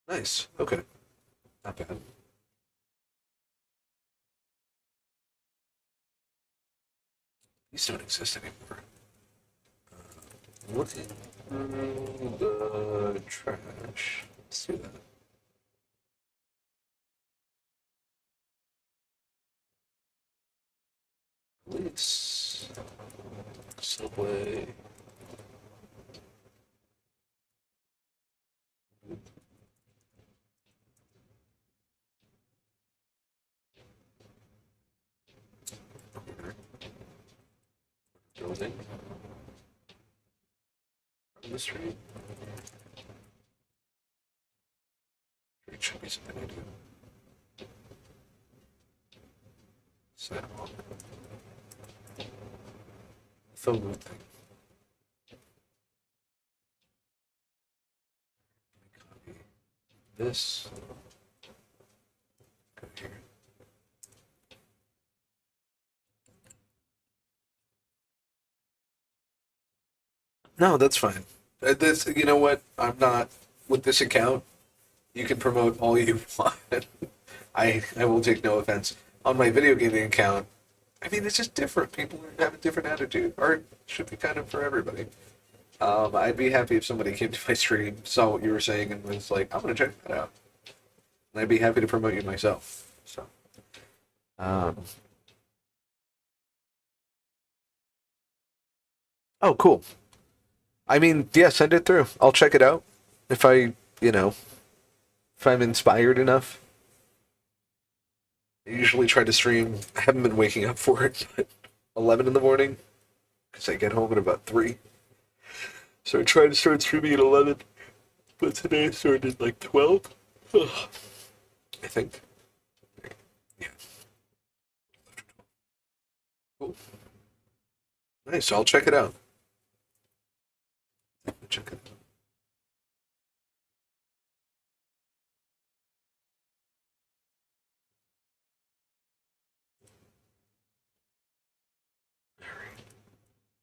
Nice. Okay. Not bad. These don't exist anymore. Looking through the trash. Let's do that. Police. Subway. Building. On the street. Street should be something I do. Sidewalk. Phone booth thing. Copy this. Go here. No, that's fine. This, you know what? I'm not with this account. You can promote all you want. I will take no offense. On my video gaming account, I mean, it's just different. People have a different attitude. Art should be kind of for everybody. I'd be happy if somebody came to my stream, saw what you were saying, and was like, "I'm gonna check that out." And I'd be happy to promote you myself. So, um, oh, cool. I mean, yeah, send it through. I'll check it out. If I, you know, if I'm inspired enough. I usually try to stream. I haven't been waking up for it, but 11 in the morning because I get home at about 3. So I try to start streaming at 11, but today I started like 12. Ugh, I think. Yeah. Cool. Nice. So I'll check it out. Check it out.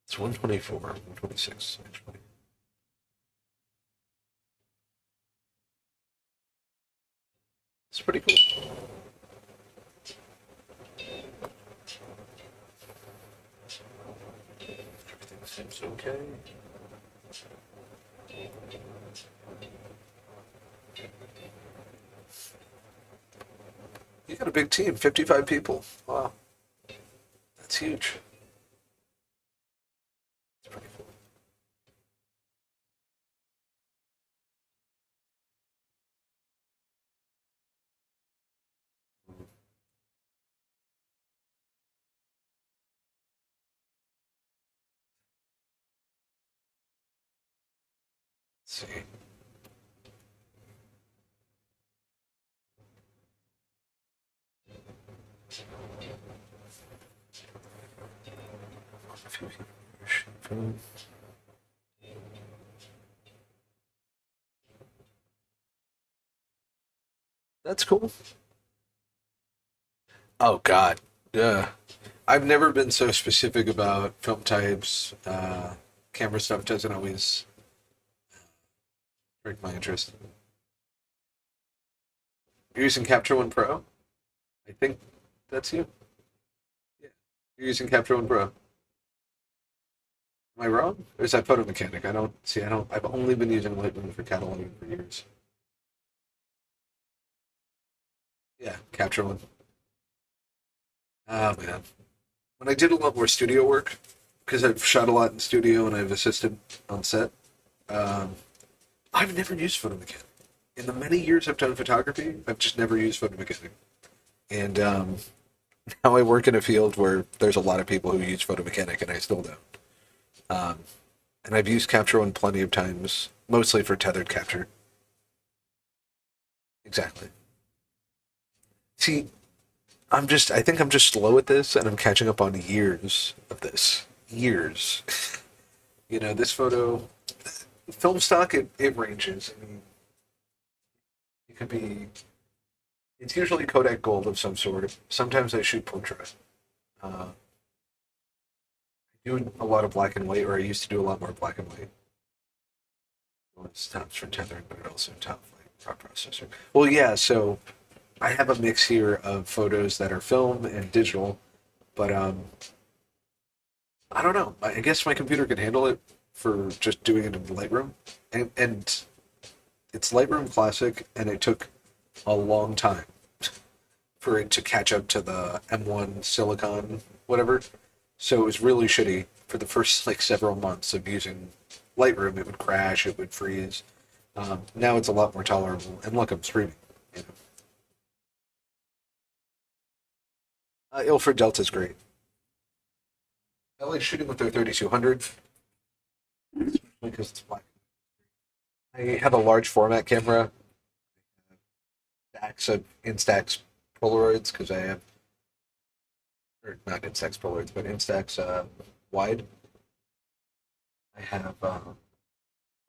It's 124, 126, actually. It's pretty cool. Everything seems okay. You got a big team, 55 people. Wow. That's huge. It's pretty cool. Let's see. That's cool. Oh God, yeah. I've never been so specific about film types. Camera stuff doesn't always break my interest. You're using Capture One Pro? I think that's you. Yeah. You're using Capture One Pro. Am I wrong? Or is that Photo Mechanic? I don't see. I don't. I've only been using Lightroom for cataloging for years. Yeah, Capture One. Ah man, when I did a lot more studio work, because I've shot a lot in studio and I've assisted on set. Um, I've never used Photo Mechanic. In the many years I've done photography, I've just never used Photo Mechanic. And now I work in a field where there's a lot of people who use Photo Mechanic, and I still don't. Um, and I've used Capture One plenty of times, mostly for tethered capture. Exactly. See, I think I'm just slow at this, and I'm catching up on years of this. Years. This photo, film stock, it ranges. I mean, it could be, it's usually Kodak Gold of some sort. Sometimes I shoot portrait. Uh, I do a lot of black and white, or I used to do a lot more black and white. Well, it stops for tethering, but it also top like raw processor. Well, yeah, so I have a mix here of photos that are film and digital, but I don't know. I guess my computer can handle it for just doing it in Lightroom, and it's Lightroom Classic, and it took a long time for it to catch up to the M1 Silicon whatever. So it was really shitty for the first like several months of using Lightroom. It would crash, it would freeze. Now it's a lot more tolerable. And look, I'm streaming. You Ilford Delta's great. I like shooting with their 3200 because it's black. I have a large format camera, stacks of Instax Polaroids because I have, or not Instax Polaroids, but Instax wide. I have,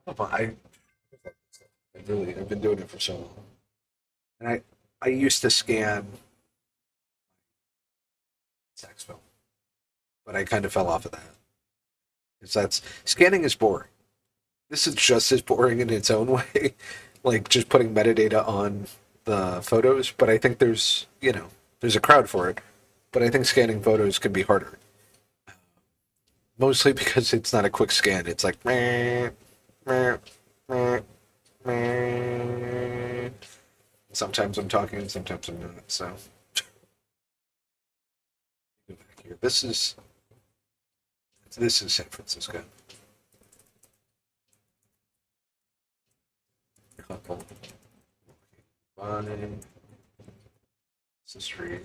I've been doing it for so long, and I used to scan Instax film, but I kind of fell off of that because that's scanning is boring. This is just as boring in its own way, like just putting metadata on the photos. But I think there's a crowd for it. But I think scanning photos can be harder, mostly because it's not a quick scan. It's like meh, meh, meh, meh. Sometimes I'm talking and sometimes I'm not. So go back here. This is San Francisco. Couple. Bonnie. It's the street.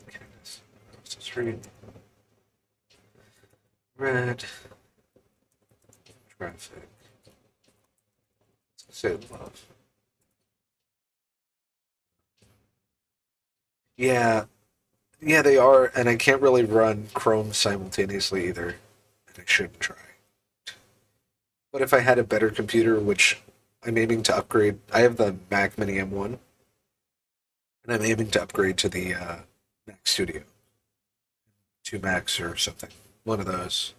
Candace. It's the street. Red. Traffic. Say love. Yeah, yeah, they are, and I can't really run Chrome simultaneously either, and I shouldn't try. But if I had a better computer, which I'm aiming to upgrade, I have the Mac Mini M1, and I'm aiming to upgrade to the Mac Studio, 2 Macs or something, one of those.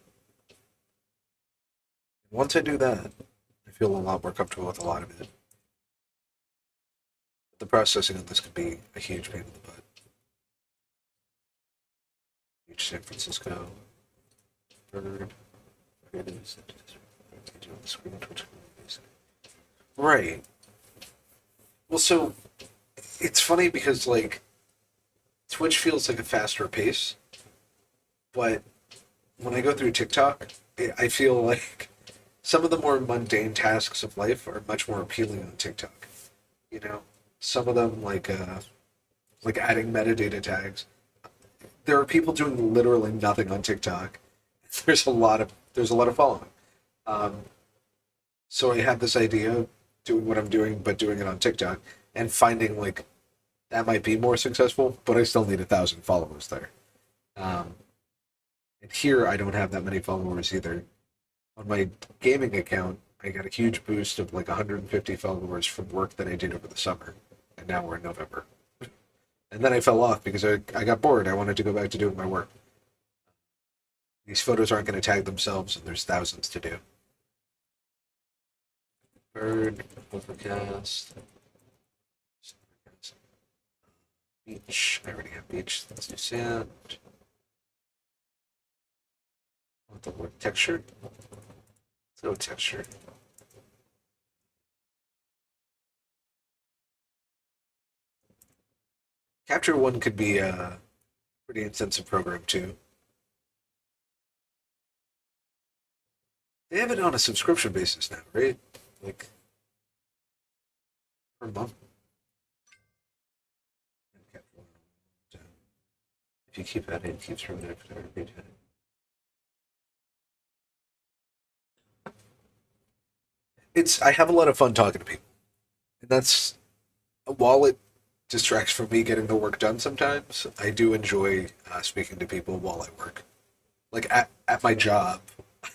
Once I do that, I feel a lot more comfortable with a lot of it. The processing of this could be a huge pain in the butt. Huge San Francisco. Bird. Right. Well, so it's funny because like Twitch feels like a faster pace, but when I go through TikTok, I feel like some of the more mundane tasks of life are much more appealing on TikTok. You know, some of them like adding metadata tags. There are people doing literally nothing on TikTok. There's a lot of following. Um, so I had this idea of doing what I'm doing, but doing it on TikTok and finding like that might be more successful, but I still need 1,000 followers there. Um, and here I don't have that many followers either. On my gaming account, I got a huge boost of like 150 followers from work that I did over the summer, and now we're in November. And then I fell off because I got bored. I wanted to go back to doing my work. These photos aren't going to tag themselves, and there's thousands to do. Bird, overcast, beach. I already have beach. Let's do sand. Want the word texture? Let's go with texture. Capture One could be a pretty intensive program too. They have it on a subscription basis now, right? Like per month. If you keep at it, it keeps running after every time. I have a lot of fun talking to people, and that's while it distracts from me getting the work done. Sometimes I do enjoy speaking to people while I work, like at my job,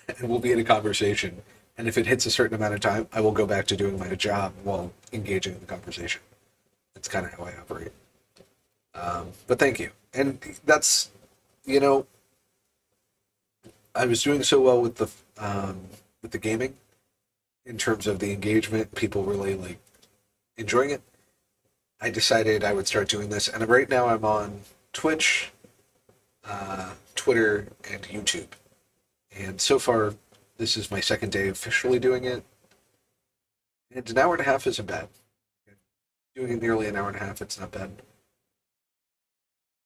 and we'll be in a conversation. And if it hits a certain amount of time, I will go back to doing my job while engaging in the conversation. That's kind of how I operate. But thank you, and that's you know I was doing so well with the gaming in terms of the engagement, people really like enjoying it. I decided I would start doing this, and right now I'm on Twitch, Twitter, and YouTube. And so far, this is my second day officially doing it, and an hour and a half isn't bad. Doing it nearly an hour and a half, it's not bad.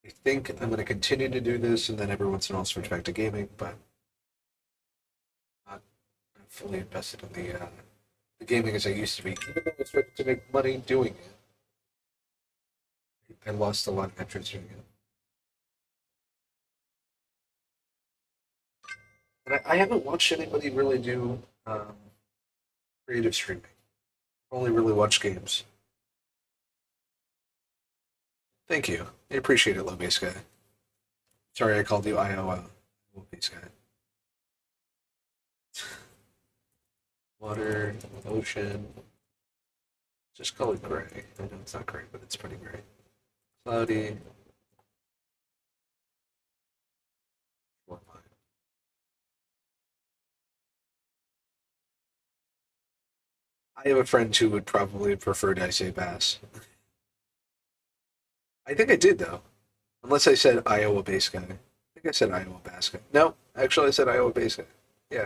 I think I'm going to continue to do this, and then every once in a while switch back to gaming, but not fully invested in the gaming as I used to be. Even though I started to make money doing it, I lost a lot of interest doing it. And I haven't watched anybody really do creative streaming. I've only really watched games. Thank you. I appreciate it, low base guy. Sorry I called you Iowa. Low base guy. Water, ocean. Just call it gray. I know it's not gray, but it's pretty gray. Cloudy. I have a friend who would probably prefer I say bass. I think I did though, unless I said Iowa base guy. I think I said Iowa bass guy. No, actually I said Iowa base guy. Yeah.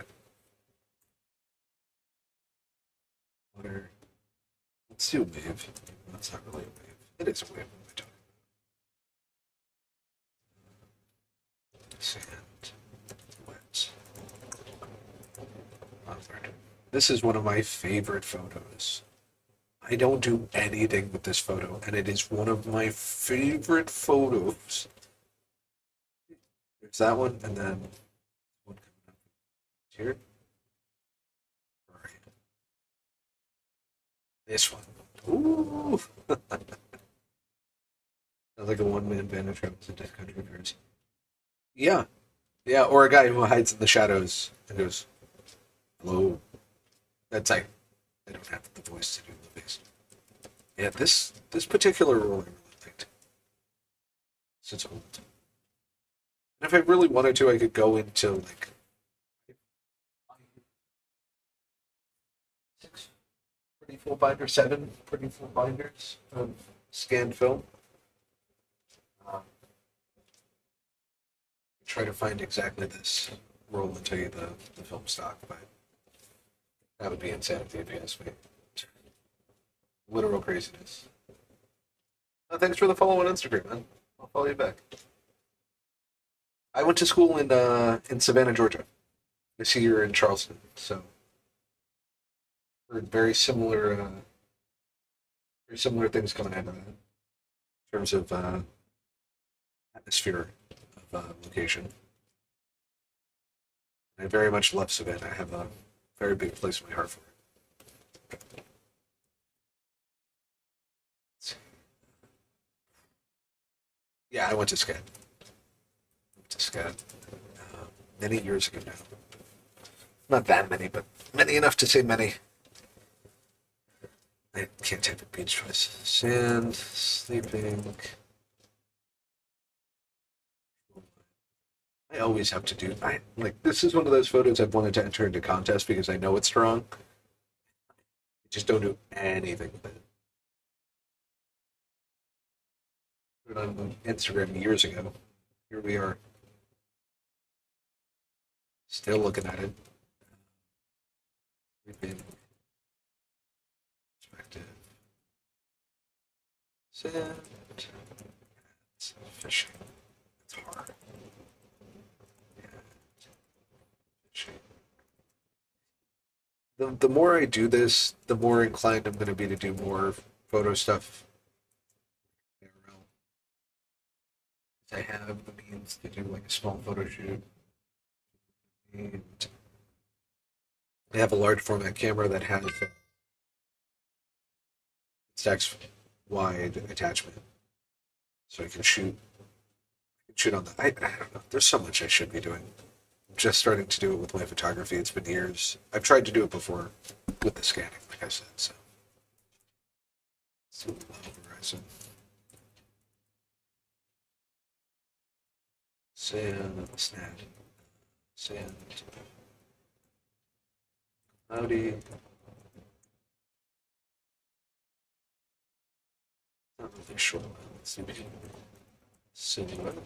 Water. Let's do wave. that's not really a wave. It is a wave. What am I talking about? Sand, wet, mother. This is one of my favorite photos. I don't do anything with this photo, and it is one of my favorite photos. There's that one, and then one coming up here. Right. This one. Ooh! Sounds like a one-man band of travels to dead country affairs. Yeah, yeah, or a guy who hides in the shadows and goes, "Hello." That's like I don't have the voice to do the face. Yeah, this particular role I really liked. It's old. And if I really wanted to, I could go into like six pretty full binders, seven pretty full binders of scanned film. Um, try to find exactly this roll and tell you the film stock, but that would be insanity if you ask me. Literal craziness. Thanks for the follow on Instagram, man. I'll follow you back. I went to school in Savannah, Georgia. I see you're in Charleston, so heard very similar things coming out of that in terms of atmosphere of location. I very much love Savannah. I have a very big place in my heart for it. Yeah, I went to SCAD. Many years ago now. Not that many, but many enough to say many. I can't type a beach choice. Sand, sleeping. I always have to do. I like this is one of those photos I've wanted to enter into contest because I know it's strong. I just don't do anything with it. Put it on Instagram years ago. Here we are, still looking at it. Sleeping. Perspective. Sand. It's fishing. It's hard. Yeah, fishing. The more I do this, the more inclined I'm going to be to do more photo stuff. I have the means to do like a small photo shoot. And I have a large format camera that has stacks wide attachment, so I can shoot on the. I don't know. There's so much I should be doing. I'm just starting to do it with my photography. It's been years. I've tried to do it before with the scanning, like I said. So, let's do horizon. Sand, snap, sand, cloudy. Not really sure. Let's see. Silhouette.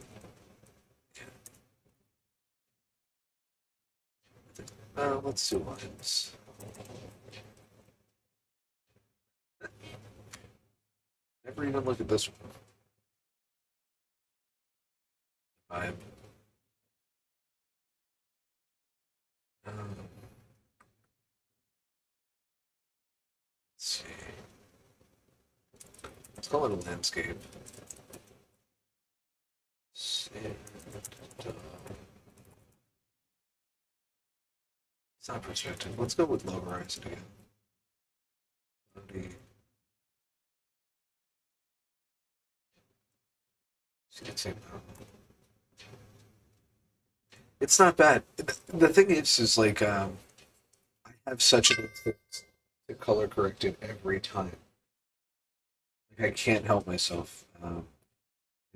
Let's do lines. Never even look at this one. I'm. Let's see. Let's call it a landscape. Sand, it's not perspective. Let's go with low horizon again. Cloudy. See the same mountain. It's not bad. The thing is like I have such an instinct to color correct it every time. Like I can't help myself. I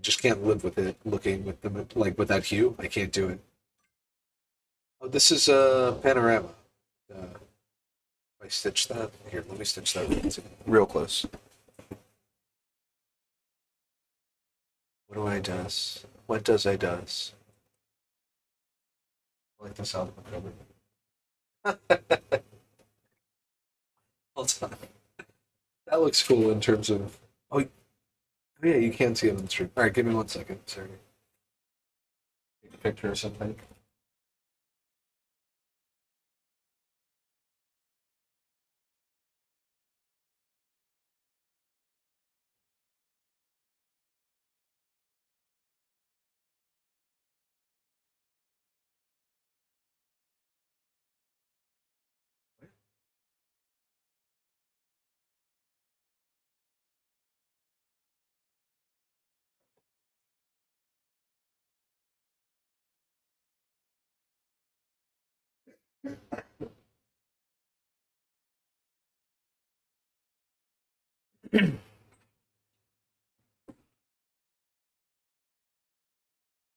just can't live with it looking with them like with that hue. I can't do it. Oh, this is a panorama. If I stitch that here, let me stitch that real close. What do I does? What does I does? I like this album cover. Hold on. That looks cool in terms of. Oh, yeah, you can see it on the stream. All right, give me 1 second. Sorry. Take a picture or something.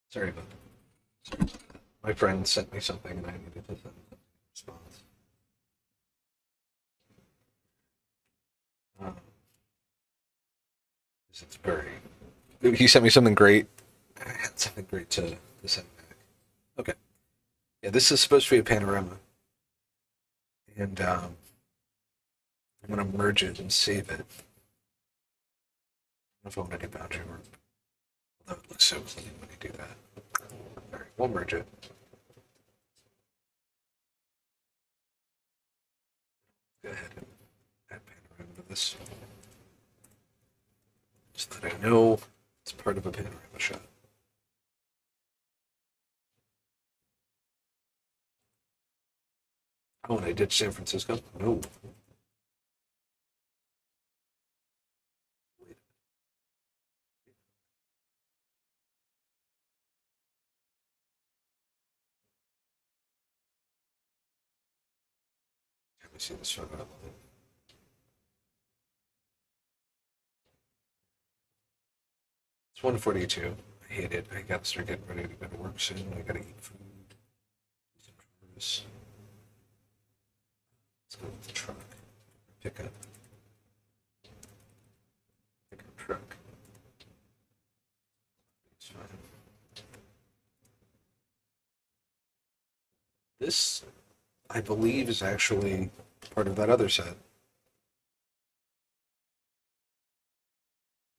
Sorry about that. My friend sent me something and I needed to send a response. Um, it's very. He sent me something great. I had something great to send back. Okay. Yeah, this is supposed to be a panorama. And I'm going to merge it and save it. I don't know if I want to do boundary work. Although it looks so clean when you do that. All right, we'll merge it. Go ahead and add panorama to this. So that I know it's part of a panorama shot. Oh, and I did San Francisco? No. Wait. Let me see this photo. It's 1:42. I hate it. I gotta start getting ready to go to work soon. I gotta eat food. Do some chores. Let's go with the truck. Pickup. Pickup truck. It's fine. This, I believe, is actually part of that other set.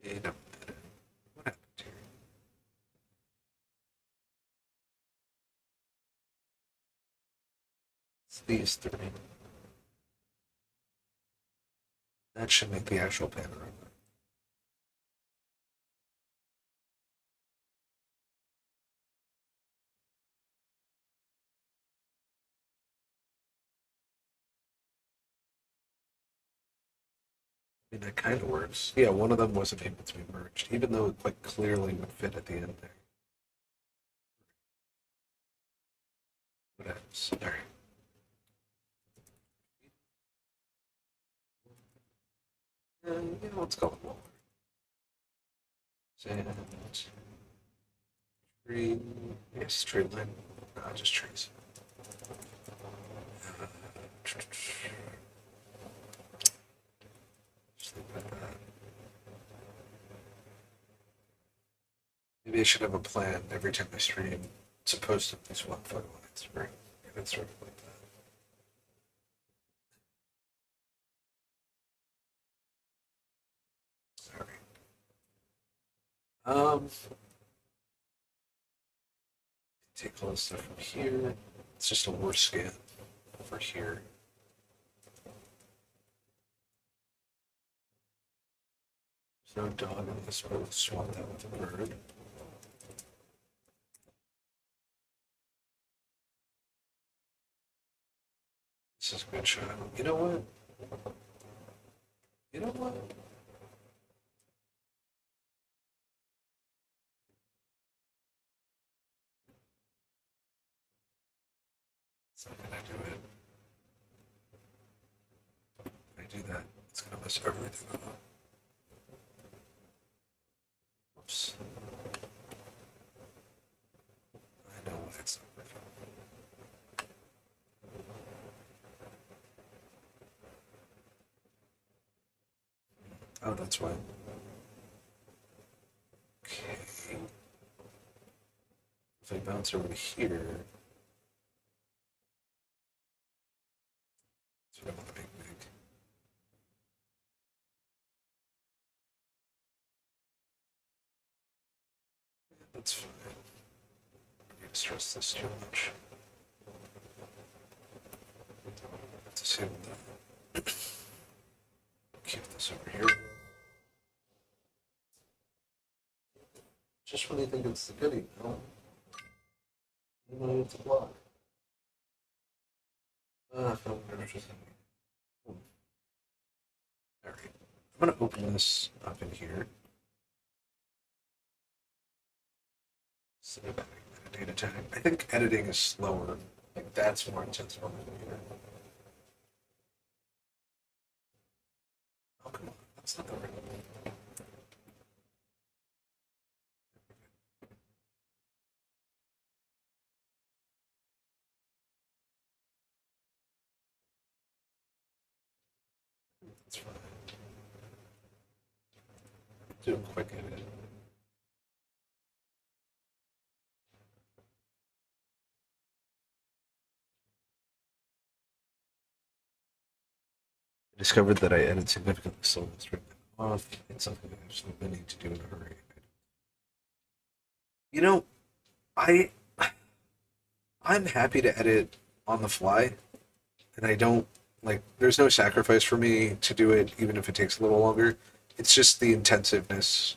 Yeah, no. What happened here? It's these three. That should make the actual panorama. I mean, that kind of works. Yeah, one of them wasn't able to be merged, even though it like clearly would fit at the end there. What happens? All right. Let's go with Waller. Sand, tree, yes, tree line. No, just trees. Just leave it at that. Maybe I should have a plan every time I stream. It's supposed to be just one photo on Instagram. It's sort of like that. Sorry. Take all this stuff from here. It's just a worse scan over here. There's no dog in this, but let's swap that with a bird. This is a good shot. You know what? You know what? It's not gonna do it. If I do that, it's gonna mess everything up. Oops. I know why it's not working. Oh, that's why. Okay. If I bounce over to here, that's what I want to make big. That's fine. I need to stress this too much. Let's see what keep this over here. Just when you think it's the goodie, you know it's a block. Film interesting. Alright. I'm gonna open this up in here. Save data tag. I think editing is slower. Like that's more intense on the computer. Oh come on, that's not the right one. That's fine. Do a quick edit. I discovered that I edit significantly slower than straight off. It's something I absolutely need to do in a hurry. You know, I I'm happy to edit on the fly, and I don't like. There's no sacrifice for me to do it, even if it takes a little longer. It's just the intensiveness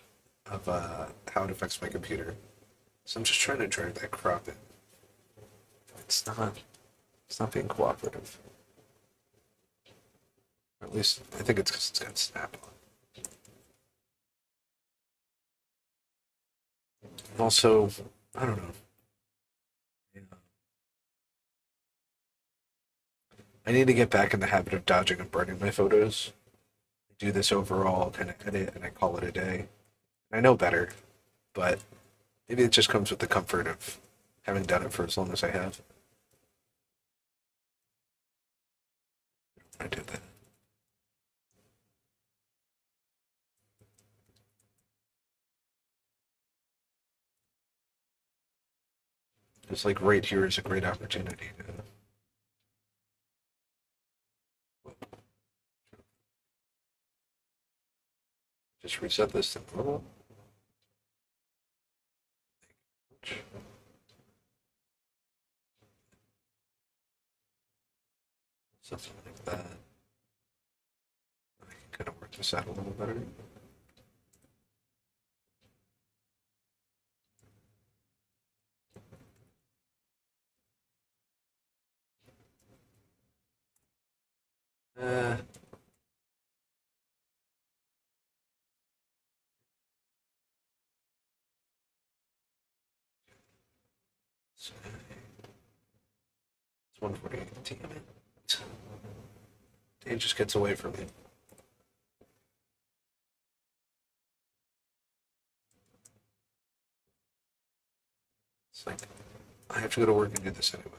of how it affects my computer. So I'm just trying to drag that crop in. It's not. It's not being cooperative. Or at least I think it's because it's got snap on. Also, I don't know. I need to get back in the habit of dodging and burning my photos. I do this overall kind of edit and I call it a day. I know better, but maybe it just comes with the comfort of having done it for as long as I have. I do that. It's like right here is a great opportunity to just reset this to normal. Something like that. I can kind of work this out a little better. Uh, so it's 148. Damn it. It just gets away from me. It's like, I have to go to work and do this anyway.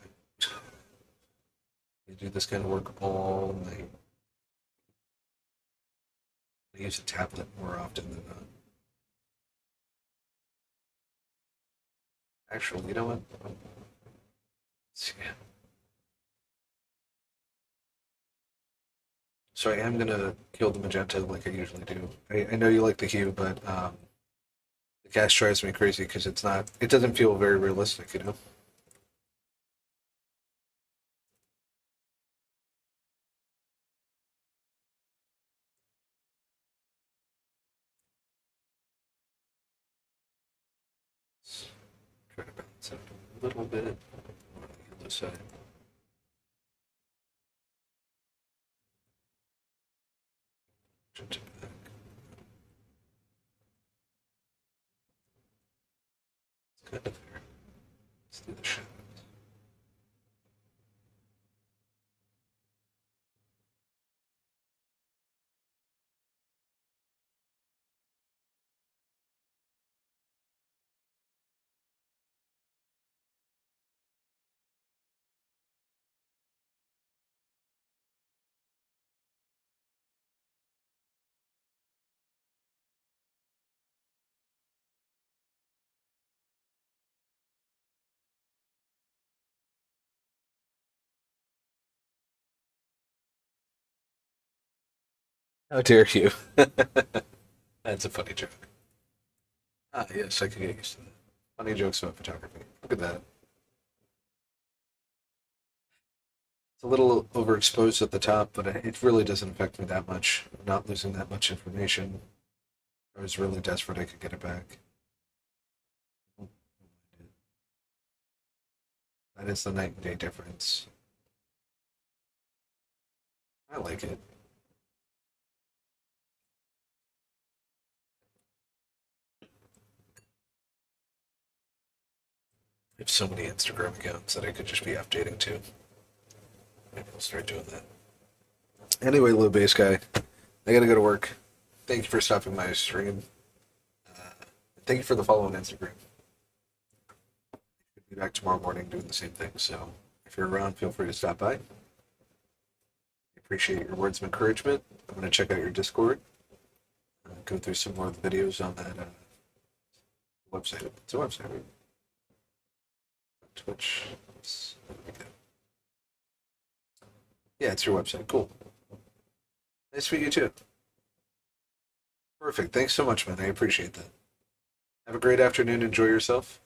I do this kind of work all night. I use a tablet more often than not. Actually, you know what? Yeah. So I am gonna kill the magenta like I usually do. I know you like the hue, but the cast drives me crazy because it's not. It doesn't feel very realistic, you know. Let's try to balance out a little bit on the other side. Magenta back. It's kind of there. Let's do the shadows. How dare you? That's a funny joke. Ah, yes, I can get used to that. Funny jokes about photography. Look at that. It's a little overexposed at the top, but it really doesn't affect me that much. I'm not losing that much information. If I was really desperate, I could get it back. That is the night and day difference. I like it. I have so many Instagram accounts that I could just be updating to. Maybe I'll start doing that. Anyway, little bass guy, I gotta go to work. Thank you for stopping my stream. Thank you for the follow on Instagram. I'll be back tomorrow morning doing the same thing. So if you're around, feel free to stop by. I appreciate your words of encouragement. I'm gonna check out your Discord. Go through some more of the videos on that website. It's a website, right? Twitch. Yeah, it's your website. Cool. Nice to meet you too. Perfect. Thanks so much, man. I appreciate that. Have a great afternoon. Enjoy yourself.